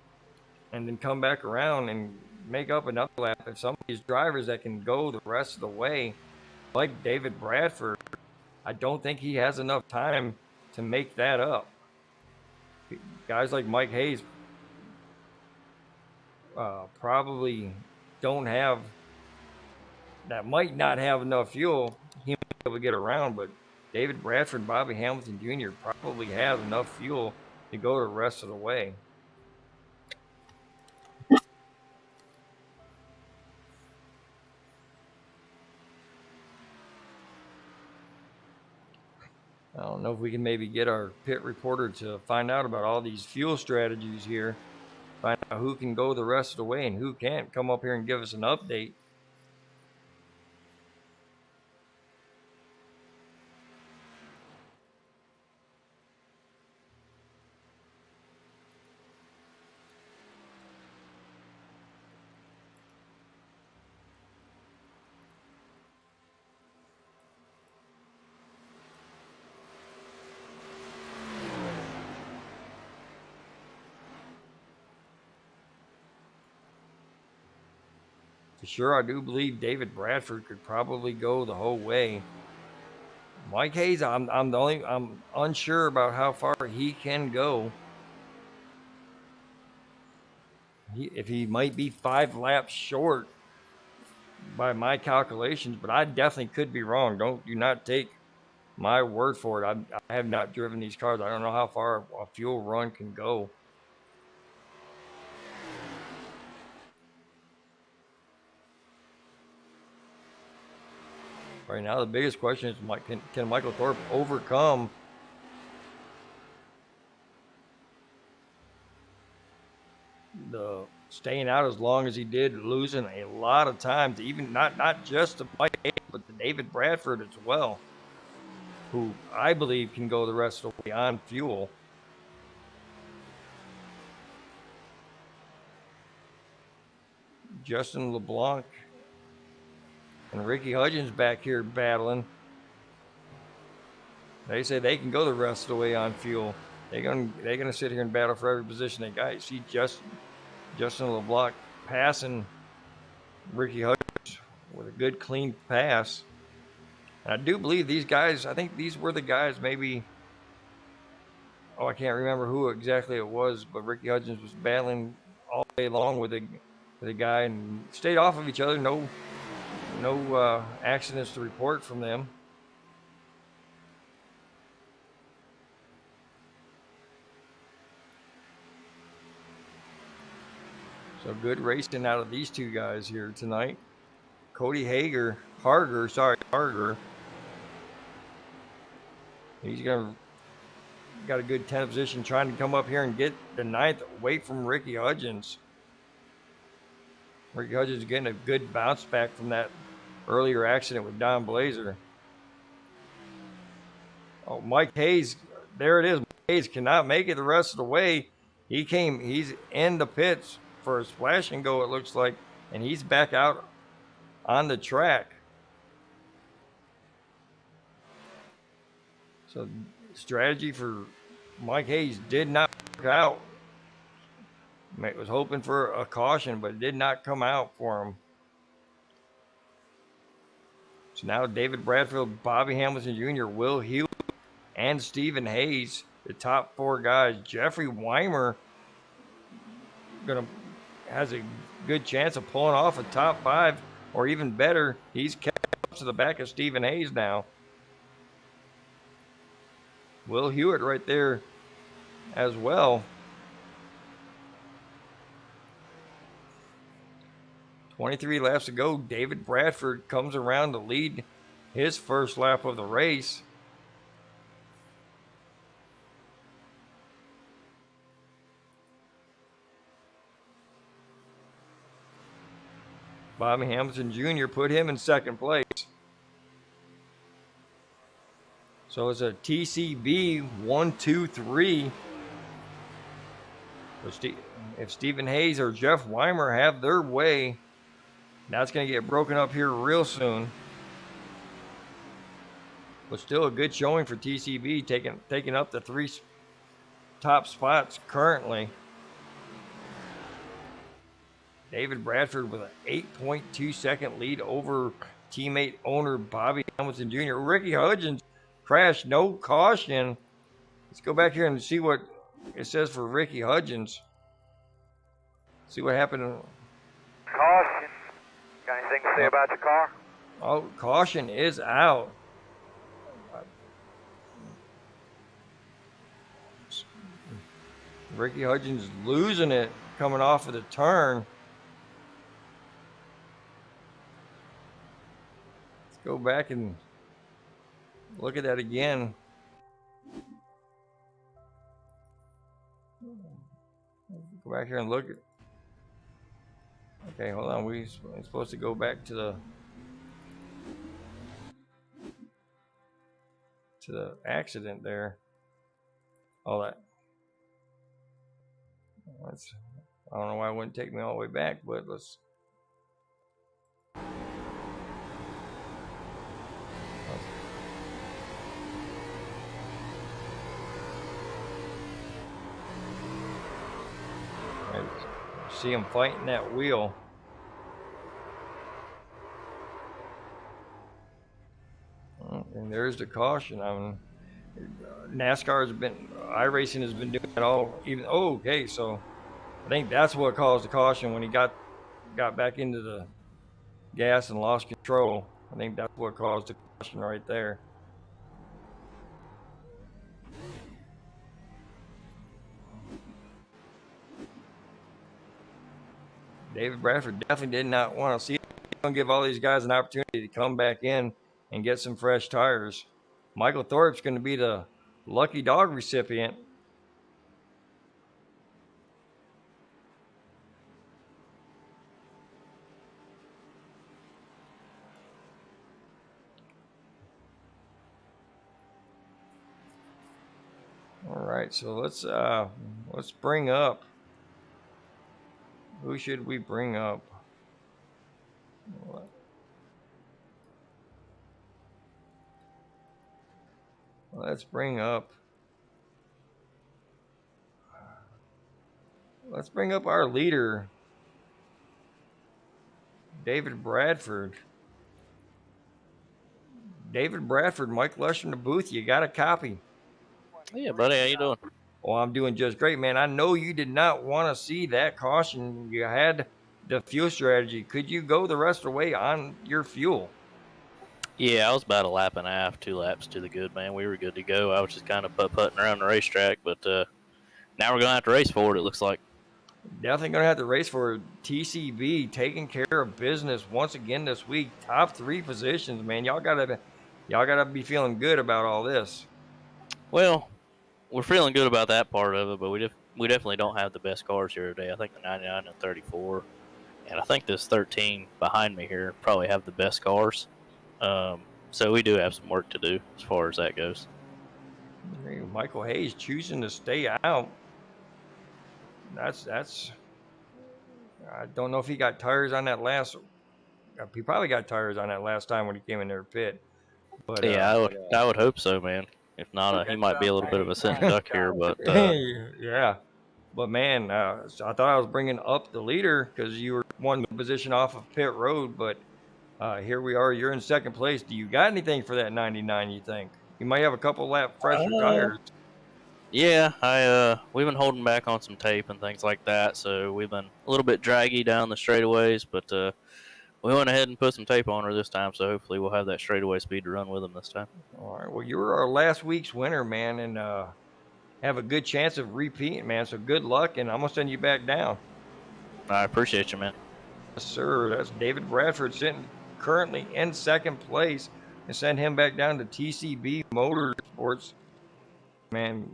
S1: and then come back around and make up another lap. If some of these drivers that can go the rest of the way, like David Bradford, I don't think he has enough time to make that up. Guys like Mike Hayes probably don't have, that might not have enough fuel. He might be able to get around, but David Bradford, Bobby Hamilton Jr. probably has enough fuel to go the rest of the way. I don't know if we can maybe get our pit reporter to find out about all these fuel strategies here. Find out who can go the rest of the way and who can't. Come up here and give us an update. For sure, I do believe David Bradford could probably go the whole way. Mike Hayes, I'm unsure about how far he can go. If he might be 5 laps short by my calculations, but I definitely could be wrong. Do not take my word for it. I have not driven these cars. I don't know how far a fuel run can go. Right now, the biggest question is, can Michael Thorpe overcome the staying out as long as he did, losing a lot of time to even not just to Mike Hayes, but to David Bradford as well, who I believe can go the rest of the way on fuel. Justin LeBlanc and Ricky Hudgens back here battling. They say they can go the rest of the way on fuel. They're gonna sit here and battle for every position they got. You see Justin LeBlanc passing Ricky Hudgens with a good clean pass. And I do believe these guys, I think these were the guys maybe, I can't remember who exactly it was, but Ricky Hudgens was battling all day long with a guy and stayed off of each other. No accidents to report from them. So good racing out of these two guys here tonight. Cody Harger. He's got a good 10th position, trying to come up here and get the 9th away from Ricky Hudgens. Ricky Hudgens is getting a good bounce back from that earlier accident with Don Blazer. Oh, Mike Hayes, there it is. Mike Hayes cannot make it the rest of the way. He's in the pits for a splash and go, it looks like, and he's back out on the track. So strategy for Mike Hayes did not work out. Mate was hoping for a caution, but it did not come out for him. So now David Bradfield, Bobby Hamilton Jr., Will Hewitt, and Stephen Hayes, the top 4 guys. Jeffrey Weimer has a good chance of pulling off a top 5, or even better, he's kept up to the back of Stephen Hayes now. Will Hewitt right there as well. 23 laps to go. David Bradford comes around to lead his first lap of the race. Bobby Hamilton Jr. put him in second place. So it's a TCB 1, 2, 3. If Stephen Hayes or Jeff Weimer have their way, that's going to get broken up here real soon. But still a good showing for TCB, taking up the 3 top spots currently. David Bradford with an 8.2 second lead over teammate owner Bobby Hamilton Jr. Ricky Hudgens crashed, no caution. Let's go back here and see what it says for Ricky Hudgens. See what happened.
S3: Caution. Got anything to say about your car?
S1: Oh, caution is out. Ricky Hudgens losing it coming off of the turn. Let's go back and look at that again. Go back here and look at. Okay, hold on. We're supposed to go back to the accident there. All that. I don't know why it wouldn't take me all the way back, but let's. See him fighting that wheel. And there's the caution. I mean, NASCAR has been, iRacing has been doing it all. Even okay, so I think that's what caused the caution when he got back into the gas and lost control. I think that's what caused the caution right there. David Bradford definitely did not want to see it. He's going to give all these guys an opportunity to come back in and get some fresh tires. Michael Thorpe's going to be the lucky dog recipient. All right, so let's bring up. Who should we bring up? Let's bring up our leader, David Bradford. David Bradford, Mike Lush in the booth. You got a copy?
S6: Yeah, buddy, how you doing?
S1: Oh, I'm doing just great, man. I know you did not want to see that caution. You had the fuel strategy. Could you go the rest of the way on your fuel?
S6: Yeah, I was about a lap and a half, 2 laps to the good, man. We were good to go. I was just kind of putting around the racetrack, but now we're going to have to race for it, it looks like.
S1: Definitely going to have to race for TCB, taking care of business once again this week. Top 3 positions, man. Y'all gotta be feeling good about all this.
S6: Well, we're feeling good about that part of it, but we definitely don't have the best cars here today. I think the 99 and 34, and I think this 13 behind me here probably have the best cars. So we do have some work to do as far as that goes.
S1: Michael Hayes choosing to stay out. That's. I don't know if he got tires on that last. He probably got tires on that last time when he came in their pit. But
S6: yeah, I would hope so, man. If not, he might be a little bit of a sitting duck here, but
S1: yeah. But man, I thought I was bringing up the leader because you were one position off of pit road. But here we are. You're in second place. Do you got anything for that 99? You think you might have a couple lap fresher tires?
S6: Yeah, we've been holding back on some tape and things like that, so we've been a little bit draggy down the straightaways, but we went ahead and put some tape on her this time, so hopefully we'll have that straightaway speed to run with them this time.
S1: All right. Well, you were our last week's winner, man, and have a good chance of repeating, man. So good luck, and I'm gonna send you back down.
S6: I appreciate you, man.
S1: Yes, sir. That's David Bradford sitting currently in second place, and send him back down to TCB Motorsports. Man,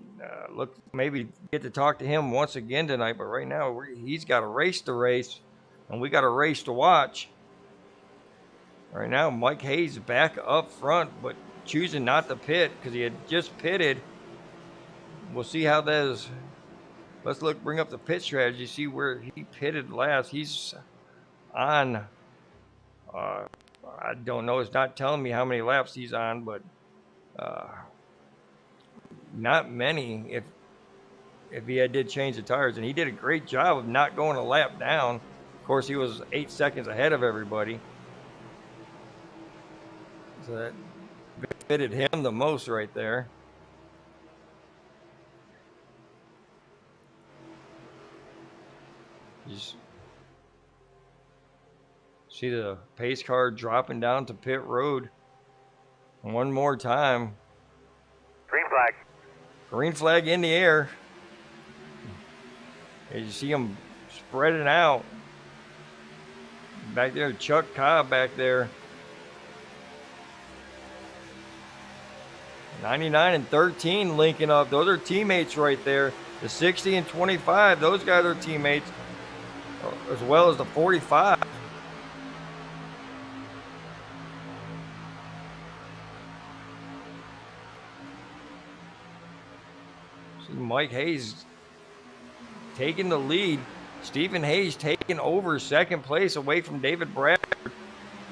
S1: look, maybe get to talk to him once again tonight, but right now he's got a race to race, and we got a race to watch. Right now, Mike Hayes back up front, but choosing not to pit because he had just pitted. We'll see how that is. Let's bring up the pit strategy, see where he pitted last. He's on, I don't know. It's not telling me how many laps he's on, but not many if he did change the tires. And he did a great job of not going a lap down. Of course, he was 8 seconds ahead of everybody. So that fitted him the most right there. Just see the pace car dropping down to pit road one more time.
S3: Green flag.
S1: Green flag in the air. As you see him spreading out. Back there, Chuck Cobb back there. 99 and 13 linking up. Those are teammates right there. The 60 and 25, those guys are teammates, as well as the 45. See Mike Hayes taking the lead. Stephen Hayes taking over second place away from David Bradford.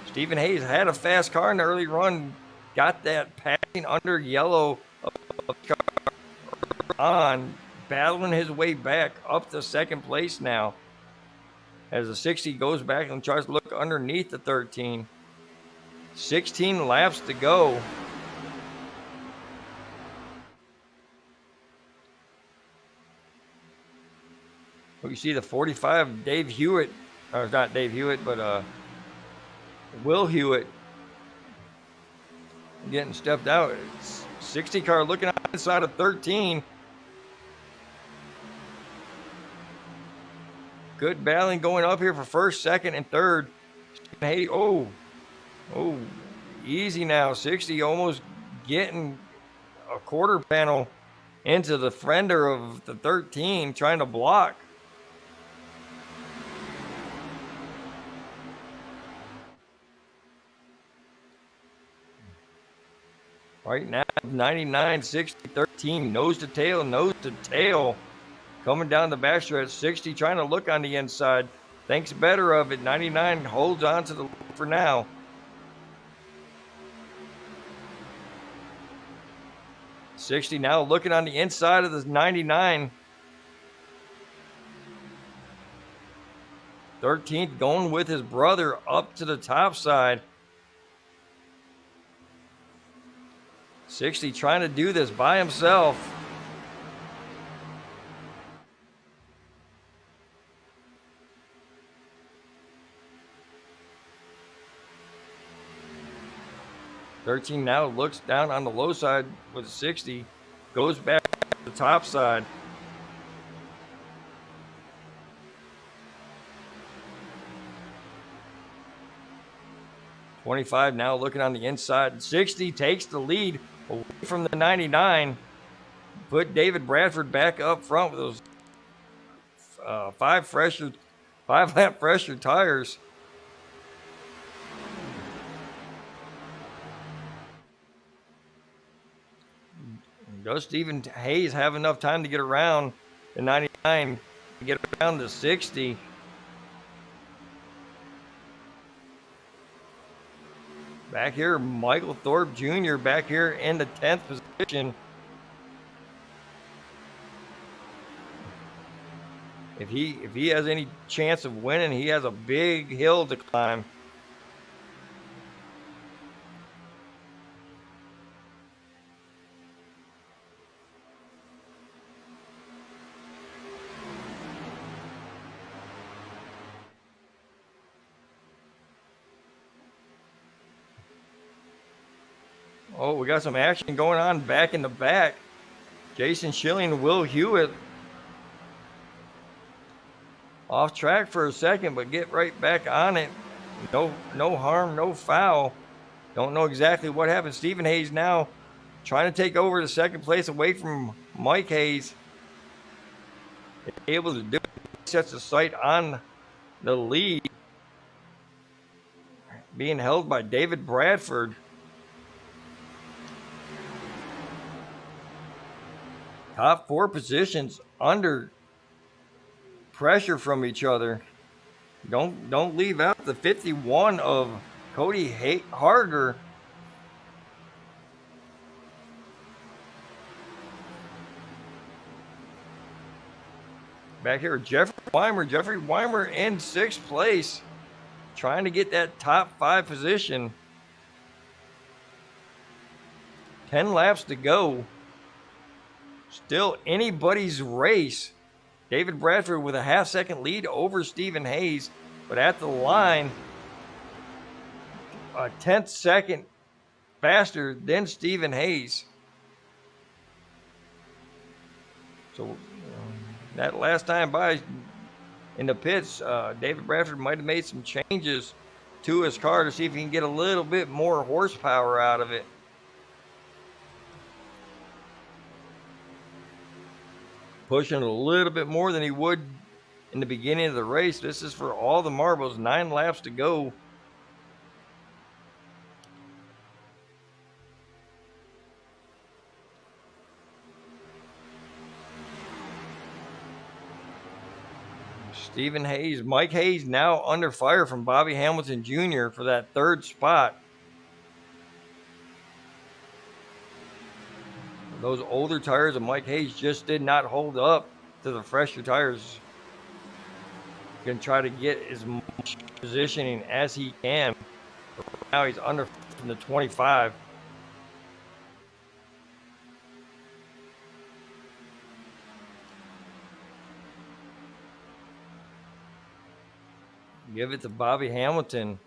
S1: Stephen Hayes had a fast car in the early run, got that passing under yellow on, battling his way back up to second place now. As the 60 goes back and tries to look underneath the 13. 16 laps to go. You see the 45, Dave Hewitt, or not Dave Hewitt, but Will Hewitt getting stepped out. It's 60 car looking outside of 13. Good battling going up here for first, second, and third. Hey, oh, easy now. 60 almost getting a quarter panel into the fender of the 13, trying to block. Right now, 99, 60, 13, nose to tail. Coming down the backstretch, 60 trying to look on the inside. Thinks better of it. 99 holds on to the lead for now. '60 now looking on the inside of the 99. 13th going with his brother up to the top side. 60 trying to do this by himself. '13 now looks down on the low side with 60, goes back to the top side. '25 now looking on the inside. 60 takes the lead away from the 99. Put David Bradford back up front with those 5-lap fresher tires. Does Stephen Hayes have enough time to get around the 99, to get around the 60? Back here, Michael Thorpe Jr. back here in the 10th position. If he has any chance of winning, he has a big hill to climb. Oh, we got some action going on back in the back. Jason Schilling and Will Hewitt off track for a second, but get right back on it. No harm, no foul. Don't know exactly what happened. Stephen Hayes now trying to take over the second place away from Mike Hayes. Able to do it. Sets the sight on the lead. Being held by David Bradford. Top 4 positions under pressure from each other. Don't leave out the 51 of Cody Harger. Back here, Jeffrey Weimer in 6th place, trying to get that top 5 position. 10 laps to go. Still anybody's race. David Bradford with a half-second lead over Stephen Hayes, but at the line, a 10th second faster than Stephen Hayes. So that last time by in the pits, David Bradford might have made some changes to his car to see if he can get a little bit more horsepower out of it. pushing a little bit more than he would in the beginning of the race. This is for all the marbles. 9 laps to go. Stephen Hayes, Mike Hayes now under fire from Bobby Hamilton Jr. for that 3rd spot. Those older tires of Mike Hayes just did not hold up to the fresher tires. Going to try to get as much positioning as he can. Now he's under from the 25. Give it to Bobby Hamilton.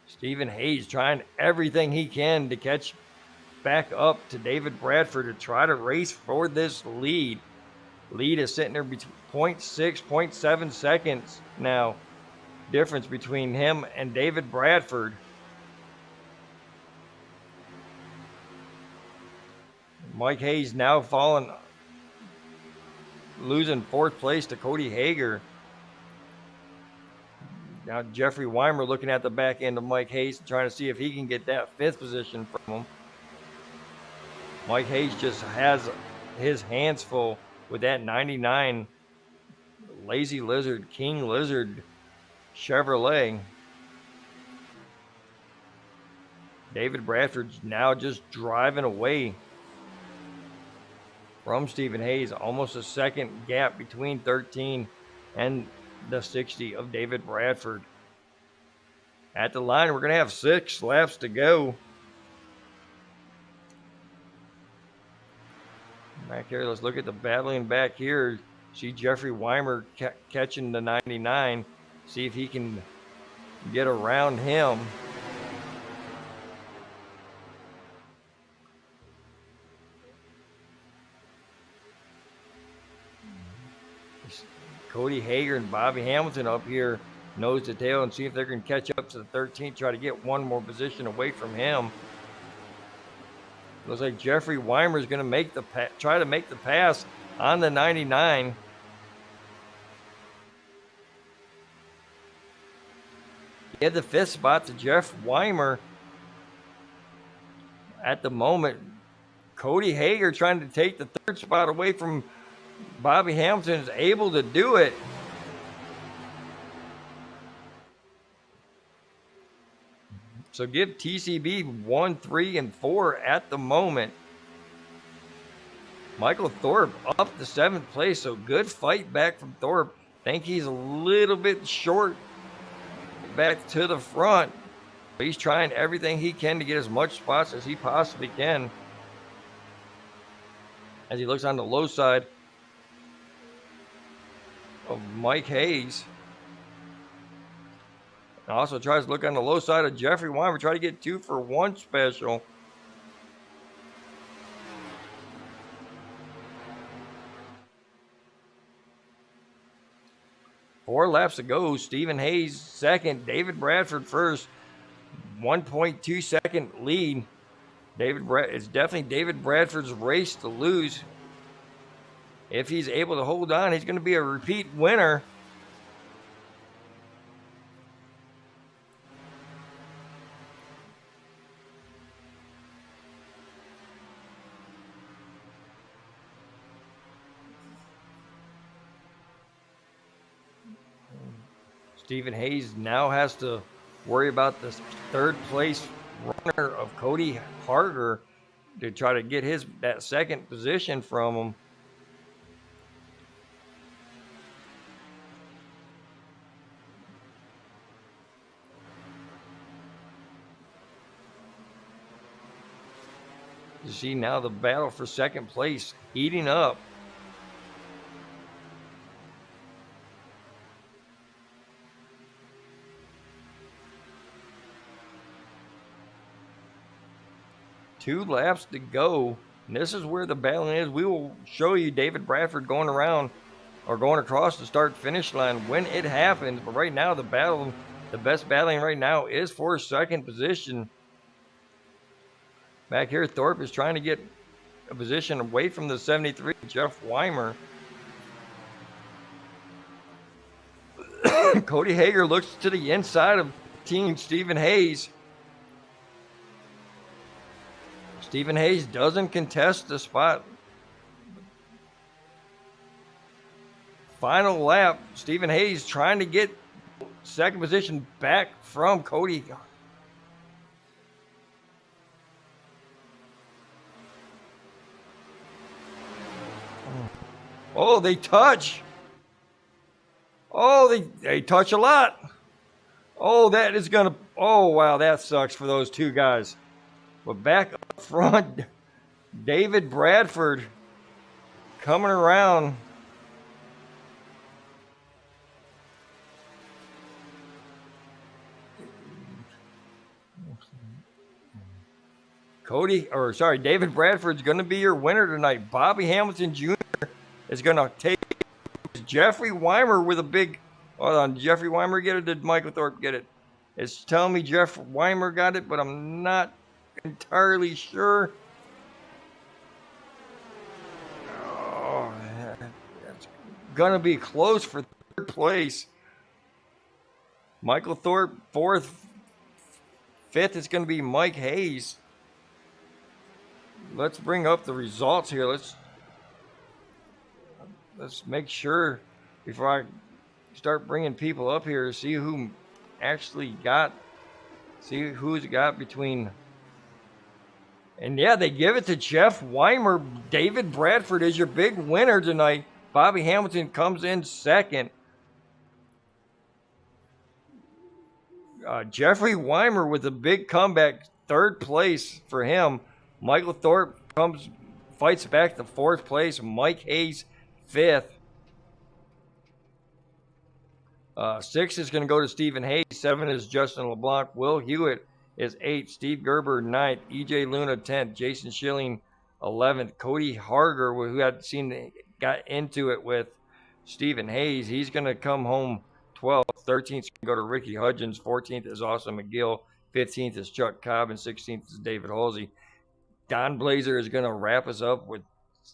S1: Stephen Hayes trying everything he can to catch back up to David Bradford to try to race for this lead. Lead is sitting there between 0.6, 0.7 seconds now. Difference between him and David Bradford. Mike Hayes now losing 4th place to Cody Hager. Now Jeffrey Weimer looking at the back end of Mike Hayes, trying to see if he can get that 5th position from him. Mike Hayes just has his hands full with that 99 Lazy Lizard, King Lizard Chevrolet. David Bradford's now just driving away from Stephen Hayes. Almost a second gap between 13 and the 60 of David Bradford. At the line, we're going to have 6 laps to go. Back here, let's look at the battling back here. See Jeffrey Weimer catching the 99. See if he can get around him. Cody Hager and Bobby Hamilton up here nose to tail and see if they can catch up to the 13th, try to get one more position away from him. Looks like Jeffrey Weimer is going to try to make the pass on the 99. He had the 5th spot to Jeff Weimer. At the moment, Cody Hager trying to take the 3rd spot away from Bobby Hamilton is able to do it. So give TCB 1, 3, and 4 at the moment. Michael Thorpe up to 7th place, so good fight back from Thorpe. Think he's a little bit short back to the front, but he's trying everything he can to get as much spots as he possibly can. As he looks on the low side of Mike Hayes. And also tries to look on the low side of Jeffrey Weimer, try to get 2 for 1 special. Four laps to go. Stephen Hayes second, David Bradford first. 1.2 second lead. It's definitely David Bradford's race to lose. If he's able to hold on, he's going to be a repeat winner. Stephen Hayes now has to worry about the 3rd place runner of Cody Harger to try to get that 2nd position from him. You see now the battle for 2nd place heating up. Two laps to go. And this is where the battle is. We will show you David Bradford going around or going across the start finish line when it happens. But right now the battle the best battling right now is for second position. Back here, Thorpe is trying to get a position away from the 73, Jeff Weimer. Cody Hager looks to the inside of team Stephen Hayes. Stephen Hayes doesn't contest the spot. Final lap, Stephen Hayes trying to get second position back from Cody. Oh, they touch. Oh, they touch a lot. Oh, that is going to... Oh, wow, that sucks for those two guys. But back up front, David Bradford coming around. David Bradford's going to be your winner tonight. Bobby Hamilton Jr. is going to take Jeffrey Weimer with a big... Hold on, did Jeffrey Weimer get it? Did Michael Thorpe get it? It's telling me Jeff Weimer got it, but I'm not entirely sure. Oh, that's going to be close for third place. Michael Thorpe, fourth. Fifth is going to be Mike Hayes. Let's bring up the results here. Let's make sure before I start bringing people up here, see who actually got, see who's got between. And yeah, they give it to Jeff Weimer. David Bradford is your big winner tonight. Bobby Hamilton comes in second. Jeffrey Weimer with a big comeback, third place for him. Michael Thorpe fights back to fourth place. Mike Hayes, fifth. Six is going to go to Stephen Hayes. Seven is Justin LeBlanc. Will Hewitt is eighth. Steve Gerber, ninth. EJ Luna, 10th. Jason Schilling, 11th. Cody Harger, who got into it with Stephen Hayes, he's going to come home 12th. 13th is going to go to Ricky Hudgens. 14th is Austin McGill. 15th is Chuck Cobb. And 16th is David Halsey. Don Blazer is going to wrap us up with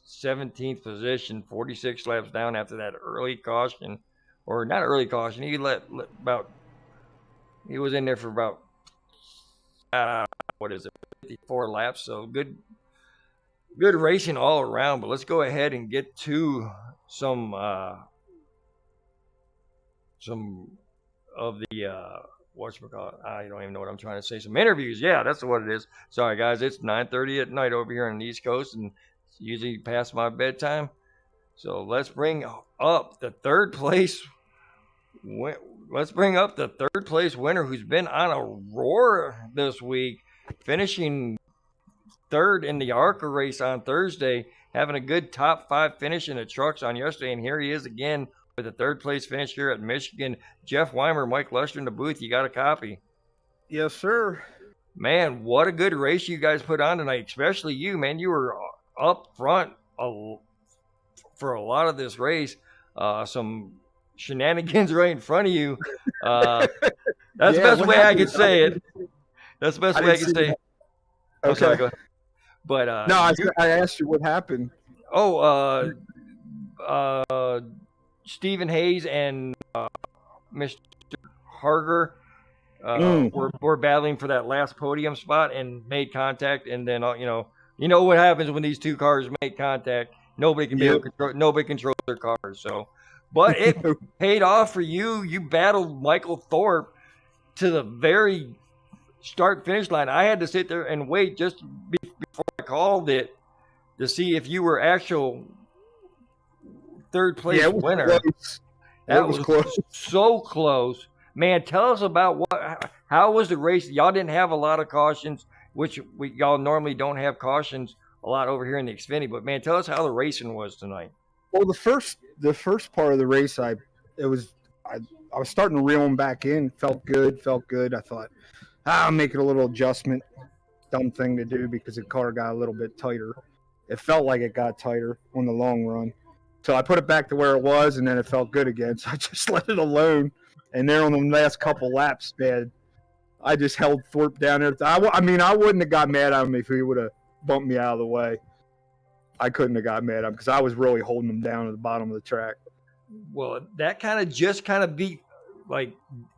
S1: 17th position, 46 laps down after that early caution. Or not early caution. He he was in there for about 54 laps. So good racing all around. But let's go ahead and get to some of the whatchamacallit. I don't even know what I'm trying to say. Some interviews. Yeah, that's what it is. Sorry guys, it's 9:30 at night over here on the East Coast, and it's usually past my bedtime. So let's bring up the third place. Let's bring up the third place winner who's been on a roar this week, finishing third in the ARCA race on Thursday, having a good top 5 finish in the trucks on yesterday, and here he is again with a third place finish here at Michigan. Jeff Weimer, Mike Lester in the booth. You got a copy?
S7: Yes, sir.
S1: Man, what a good race you guys put on tonight, especially you, man. You were up front for a lot of this race. Some shenanigans right in front of you. That's the best way I can say it. That's the best way I can say it.
S7: Okay.
S1: Sorry, go ahead. But
S7: no, I asked you what happened.
S1: Stephen Hayes and Mr. Harger were battling for that last podium spot and made contact, and then you know what happens when these two cars make contact. Nobody can be able to control. Nobody controls their cars. So, but it paid off for you. You battled Michael Thorpe to the very start finish line. I had to sit there and wait just before I called it to see if you were actual third place winner.
S7: Close.
S1: That was close. So close. Man, tell us about how was the race? Y'all didn't have a lot of cautions, which y'all normally don't have cautions a lot over here in the Xfinity. But man, tell us how the racing was tonight.
S7: Well, the first part of the race, I was starting to reel them back in. Felt good. I thought, I'll make it a little adjustment. Dumb thing to do because the car got a little bit tighter. It felt like it got tighter on the long run. So I put it back to where it was, and then it felt good again. So I just let it alone. And there on the last couple laps, man, I just held Thorpe down there. I mean, I wouldn't have got mad at him if he would have bumped me out of the way. I couldn't have got mad at him because I was really holding him down at the bottom of the track.
S1: Well, that kind of beat, like,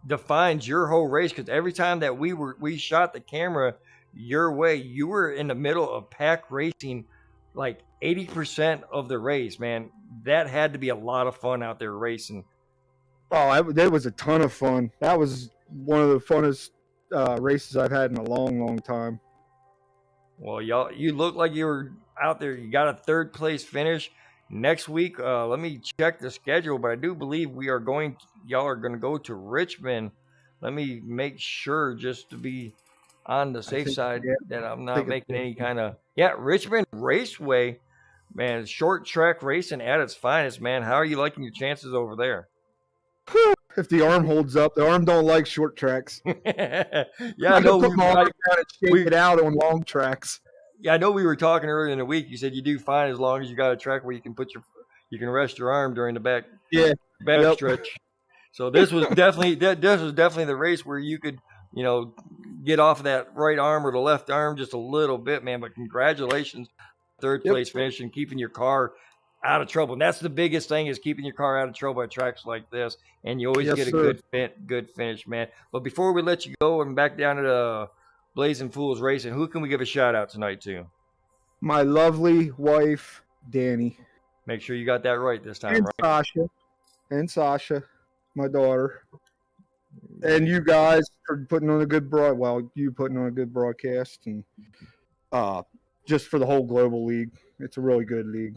S1: defines your whole race, because every time that we shot the camera your way, you were in the middle of pack racing, like 80% of the race, man. That had to be a lot of fun out there racing.
S7: Oh, that was a ton of fun. That was one of the funnest races I've had in a long, long time.
S1: Well, y'all, you look like you were out there. You got a third place finish. Next week, let me check the schedule, but I do believe y'all are going to go to Richmond. Let me make sure, just to be on the safe side, that I'm not making any kind of... Yeah, Richmond Raceway, man, short track racing at its finest, man. How are you liking your chances over there?
S7: If the arm holds up, the arm don't like short tracks.
S1: Yeah,
S7: I know we shake it out on long tracks.
S1: Yeah, I know we were talking earlier in the week. You said you do fine as long as you got a track where you can rest your arm during the back stretch. So this was definitely the race where you could, get off of that right arm or the left arm just a little bit, man. But congratulations, third place finish and keeping your car out of trouble. And that's the biggest thing, is keeping your car out of trouble at tracks like this. And you always get a good finish, man. But before we let you go and back down to the Blazing Fools Racing, who can we give a shout out tonight to?
S7: My lovely wife, Danny.
S1: Make sure you got that right this time,
S7: and
S1: right?
S7: Sasha, my daughter. And you guys for putting on a good broadcast, and just for the whole global league. It's a really good league.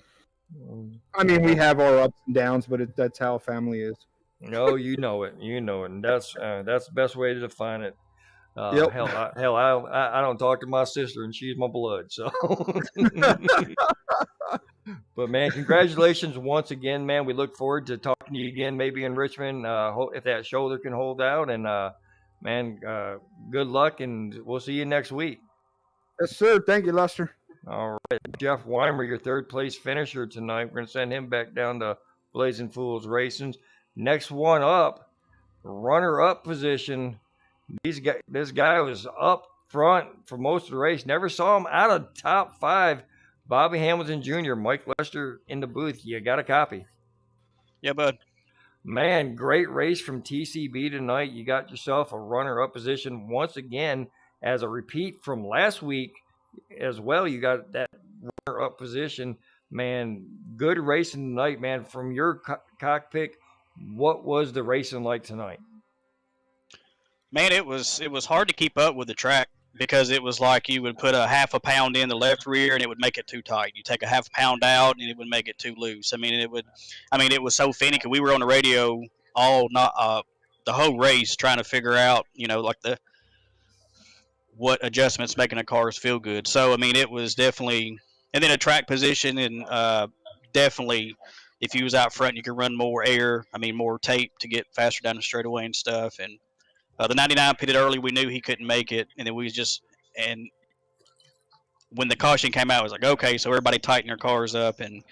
S7: I mean, we have our ups and downs, but that's how a family is.
S1: No, you know it, and that's the best way to define it. Hell, I don't talk to my sister, and she's my blood. So, but man, congratulations once again, man. We look forward to talking to you again, maybe in Richmond, if that shoulder can hold out. And man, good luck, and we'll see you next week.
S7: Yes, sir. Thank you, Lester.
S1: All right, Jeff Weimer, your third place finisher tonight. We're gonna send him back down to Blazing Fools Racing. Next one up, runner-up position. This guy was up front for most of the race. Never saw him out of top 5. Bobby Hamilton Jr., Mike Lester in the booth. You got a copy?
S8: Yeah, bud.
S1: Man, great race from TCB tonight. You got yourself a runner-up position once again as a repeat from last week as well. You got that runner-up position. Man, good racing tonight, man. From your cockpit, what was the racing like tonight?
S8: Man, it was hard to keep up with the track, because it was like you would put a half a pound in the left rear and it would make it too tight. You take a half a pound out and it would make it too loose. It was so finicky. We were on the radio the whole race trying to figure out, what adjustments making the cars feel good. So, it was definitely, and then a track position, and definitely if you was out front, you could run more air, more tape to get faster down the straightaway and stuff. And the 99 pitted early. We knew he couldn't make it, and then and when the caution came out, it was like, okay, so everybody tighten their cars up. And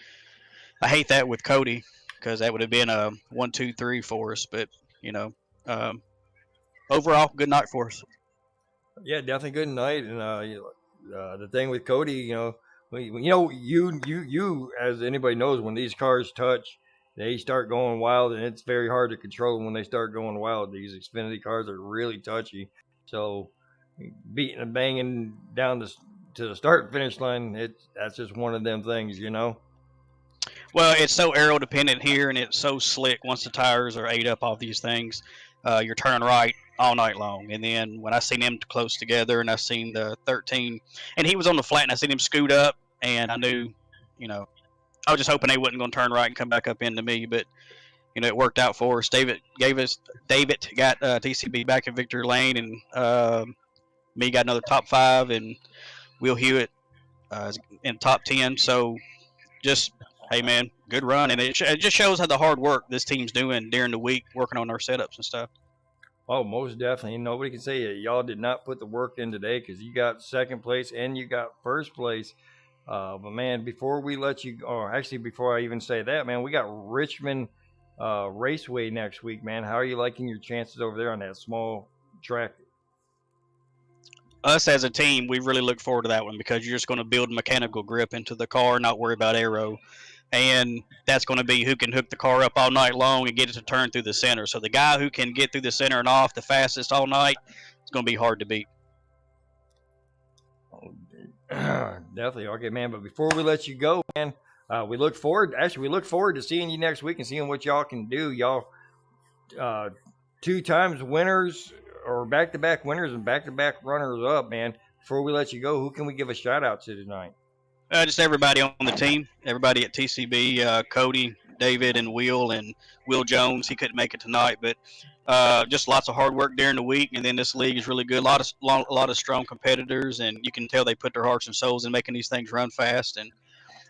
S8: I hate that with Cody, because that would have been a 1, 2, 3 for us. But overall, good night for us. Yeah,
S1: definitely good night. And the thing with Cody, you as anybody knows, when these cars touch, they start going wild, and it's very hard to control when they start going wild. These Xfinity cars are really touchy. So beating and banging down to the start and finish line, that's just one of them things,
S8: Well, it's so aero dependent here, and it's so slick. Once the tires are ate up off these things, you're turning right all night long. And then when I seen them close together, and I seen the 13, and he was on the flat, and I seen him scoot up, and I knew, I was just hoping they wasn't going to turn right and come back up into me, but it worked out for us. David got TCB back in victory lane, and me got another top 5, and Will Hewitt in top 10. So just, hey man, good run, and it just shows how the hard work this team's doing during the week, working on our setups and stuff.
S1: Oh, most definitely. Nobody can say it. Y'all did not put the work in today, because you got second place and you got first place. But man, before we let you, or actually before I even say that, man, we got Richmond Raceway next week, man. How are you liking your chances over there on that small track?
S8: Us as a team, we really look forward to that one because you're just going to build mechanical grip into the car, not worry about aero. And that's going to be who can hook the car up all night long and get it to turn through the center. So the guy who can get through the center and off the fastest all night, it's going to be hard to beat.
S1: Definitely. Okay, man. But before we let you go, man, we look forward to seeing you next week and seeing what y'all can do. Y'all 2 times winners or back-to-back winners and back-to-back runners-up, man. Before we let you go, who can we give a shout-out to tonight?
S8: Just everybody on the team, everybody at TCB, Cody, David, and Will Jones. He couldn't make it tonight, but just lots of hard work during the week. And then this league is really good. A lot of strong competitors, and you can tell they put their hearts and souls in making these things run fast. And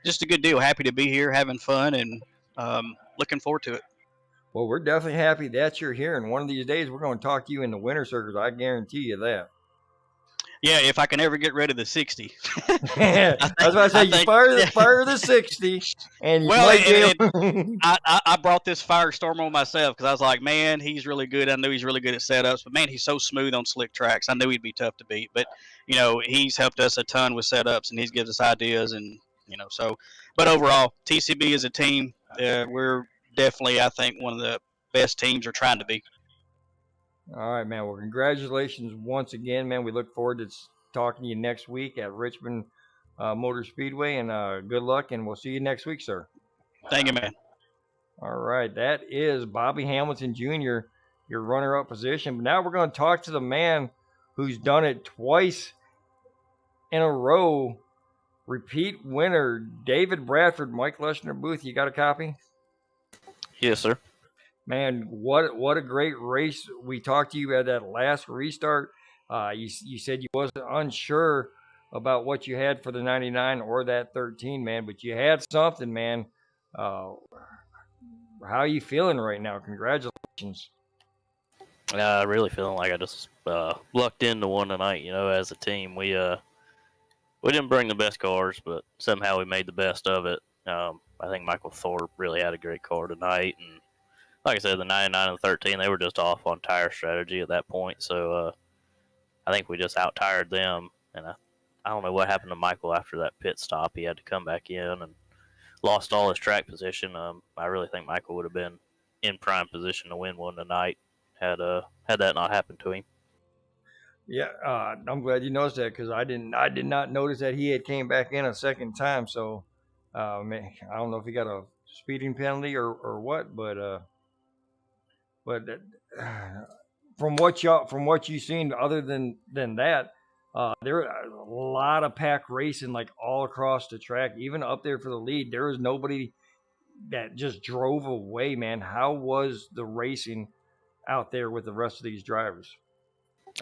S8: just a good deal. Happy to be here, having fun, and looking forward to it.
S1: Well, we're definitely happy that you're here, and one of these days we're going to talk to you in the winter circles. I guarantee you that.
S8: Yeah, if I can ever get rid of the 60.
S1: That's what I say. You fire the 60, and you might be able...
S8: I brought this Firestorm on myself because I was like, man, he's really good. I knew he's really good at setups, but man, he's so smooth on slick tracks. I knew he'd be tough to beat, but he's helped us a ton with setups, and he gives us ideas, and so. But overall, TCB as a team, we're definitely, I think, one of the best teams are trying to be.
S1: All right, man. Well, congratulations once again, man. We look forward to talking to you next week at Richmond Motor Speedway, and good luck, and we'll see you next week, sir.
S8: Thank you, man.
S1: All right, that is Bobby Hamilton Jr., your runner-up position. But now we're going to talk to the man who's done it twice in a row. Repeat winner, David Bradford, Mike Leshner booth. You got a copy?
S6: Yes, sir.
S1: Man, what a great race. We talked to you at that last restart. You said you wasn't unsure about what you had for the 99 or that 13, man, but you had something, man. How are you feeling right now? Congratulations.
S6: Really feeling like I just lucked into one tonight. As a team, we didn't bring the best cars, but somehow we made the best of it. I think Michael Thorpe really had a great car tonight, and like I said, the 99 and the 13, they were just off on tire strategy at that point. So I think we just out-tired them. And I don't know what happened to Michael after that pit stop. He had to come back in and lost all his track position. I really think Michael would have been in prime position to win one tonight had that not happened to him.
S1: Yeah, I'm glad you noticed that because I did not notice that he had came back in a second time. So, man, I don't know if he got a speeding penalty or what, but from what you've seen, other than that, there were a lot of pack racing like all across the track, even up there for the lead. There was nobody that just drove away, man. How was the racing out there with the rest of these drivers?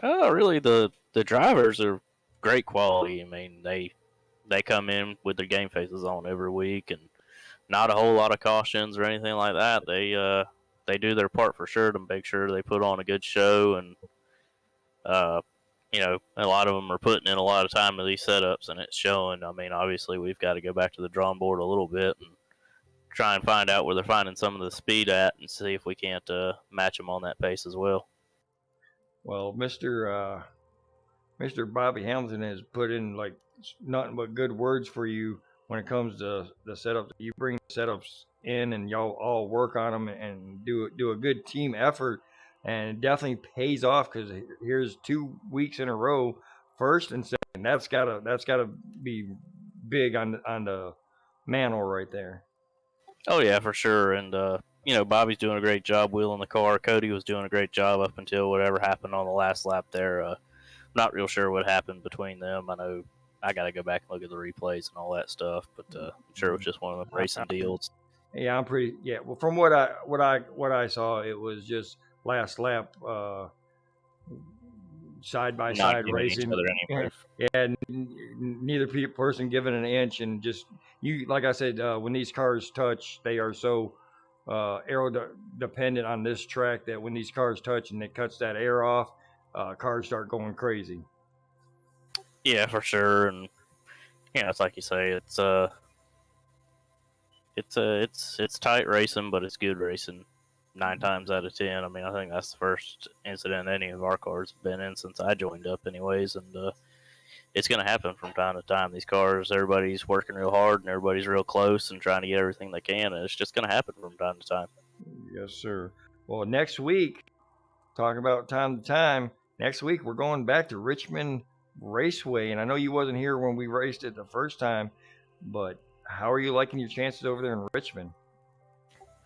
S6: Really, the drivers are great quality. I mean, they come in with their game faces on every week, and not a whole lot of cautions or anything like that. They do their part for sure to make sure they put on a good show, and a lot of them are putting in a lot of time to these setups, and it's showing. I mean, obviously we've got to go back to the drawing board a little bit and try and find out where they're finding some of the speed at, and see if we can't match them on that pace as well.
S1: Well, Mr. Bobby Hamilton has put in like nothing but good words for you when it comes to the setups. You bring setups in, and y'all all work on them and do a good team effort, and it definitely pays off because here's 2 weeks in a row, first and second. That's gotta be big on the mantle right there.
S6: Oh yeah, for sure. And Bobby's doing a great job wheeling the car. Cody was doing a great job up until whatever happened on the last lap there. Not real sure what happened between them. I know I got to go back and look at the replays and all that stuff, but I'm sure it was just one of the racing deals.
S1: Yeah, well, from what I saw, it was just last lap, side by side racing. Yeah, neither person given an inch, and just like I said, when these cars touch, they are so aero dependent on this track that when these cars touch and it cuts that air off, cars start going crazy.
S6: Yeah, for sure, and it's like you say, it's tight racing, but it's good racing. 9 times out of 10. I mean, I think that's the first incident any of our cars have been in since I joined up, anyways. And it's going to happen from time to time. These cars, everybody's working real hard and everybody's real close and trying to get everything they can, and it's just going to happen from time to time.
S1: Yes, sir. Well, next week, talking about time to time, next week we're going back to Richmond Raceway. And I know you wasn't here when we raced it the first time, but how are you liking your chances over there in Richmond?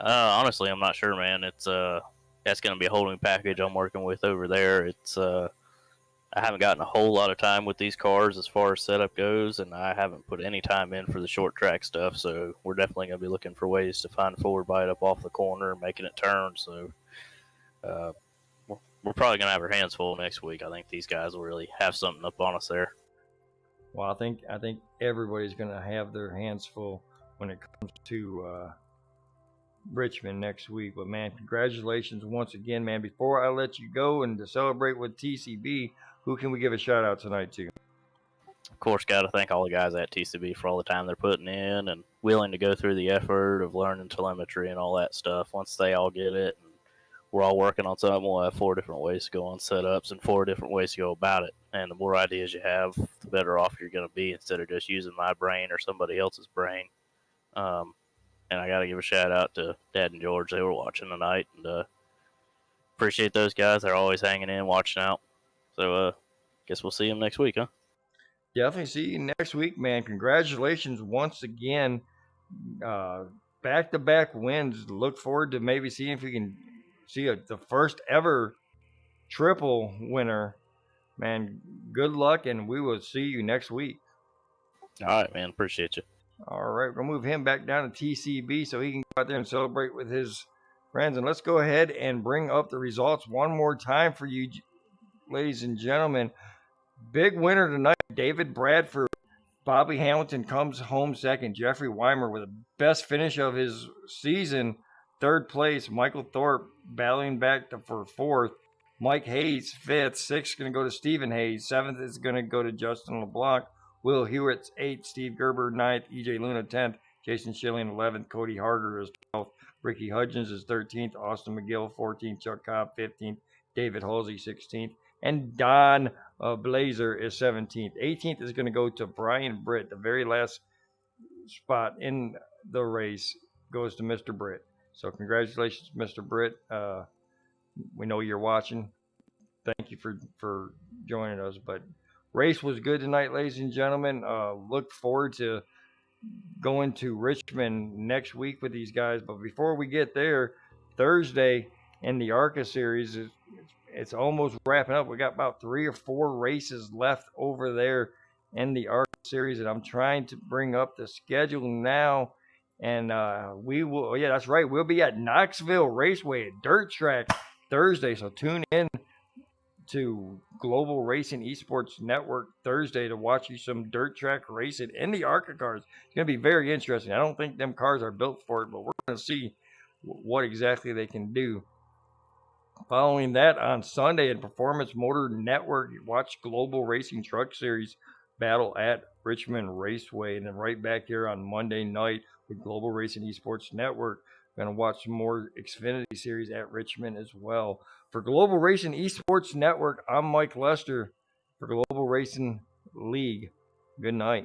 S6: Honestly, I'm not sure, man. It's that's going to be a whole new package I'm working with over there. It's I haven't gotten a whole lot of time with these cars as far as setup goes, and I haven't put any time in for the short track stuff. So we're definitely going to be looking for ways to find a forward bite up off the corner, making it turn. So we're probably going to have our hands full next week. I think these guys will really have something up on us there.
S1: Well, I think everybody's going to have their hands full when it comes to Richmond next week. But man, congratulations once again, man. Before I let you go and to celebrate with TCB, who can we give a shout out tonight to?
S6: Of course, got to thank all the guys at TCB for all the time they're putting in and willing to go through the effort of learning telemetry and all that stuff. Once they all get it, and we're all working on something, we'll have 4 different ways to go on setups and 4 different ways to go about it. And the more ideas you have, the better off you're going to be instead of just using my brain or somebody else's brain. And I got to give a shout out to Dad and George. They were watching tonight, and appreciate those guys. They're always hanging in, watching out. So guess we'll see them next week, huh?
S1: Definitely see you next week, man. Congratulations once again. Back-to-back wins. Look forward to maybe seeing if we can see the first ever triple winner. Man, good luck, and we will see you next week.
S6: All right, man. Appreciate you.
S1: All right, we'll move him back down to TCB so he can go out there and celebrate with his friends. And let's go ahead and bring up the results one more time for you, ladies and gentlemen. Big winner tonight, David Bradford. Bobby Hamilton comes home second. Jeffrey Weimer with the best finish of his season, third place. Michael Thorpe battling back for fourth. Mike Hayes, fifth. Sixth going to go to Stephen Hayes. Seventh is going to go to Justin LeBlanc. Will Hewitt's 8th, Steve Gerber 9th, EJ Luna 10th, Jason Schilling 11th, Cody Harger is 12th, Ricky Hudgens is 13th, Austin McGill 14th, Chuck Cobb 15th, David Halsey 16th, and Don Blazer is 17th. 18th is going to go to Brian Britt. The very last spot in the race goes to Mr. Britt. So congratulations, Mr. Britt. We know you're watching. Thank you for joining us, but race was good tonight, ladies and gentlemen. Look forward to going to Richmond next week with these guys. But before we get there, Thursday in the ARCA series, it's almost wrapping up. We got about 3 or 4 races left over there in the ARCA series, and I'm trying to bring up the schedule now. And we will, yeah, that's right. We'll be at Knoxville Raceway, a dirt track, Thursday. So tune in to Global Racing Esports Network Thursday to watch you some dirt track racing in the ARCA cars. It's going to be very interesting. I don't think them cars are built for it, but we're going to see what exactly they can do. Following that, on Sunday at Performance Motor Network, you watch Global Racing Truck Series battle at Richmond Raceway. And then right back here on Monday night with Global Racing Esports Network, we're going to watch some more Xfinity Series at Richmond as well. For Global Racing Esports Network, I'm Mike Lester for Global Racing League. Good night.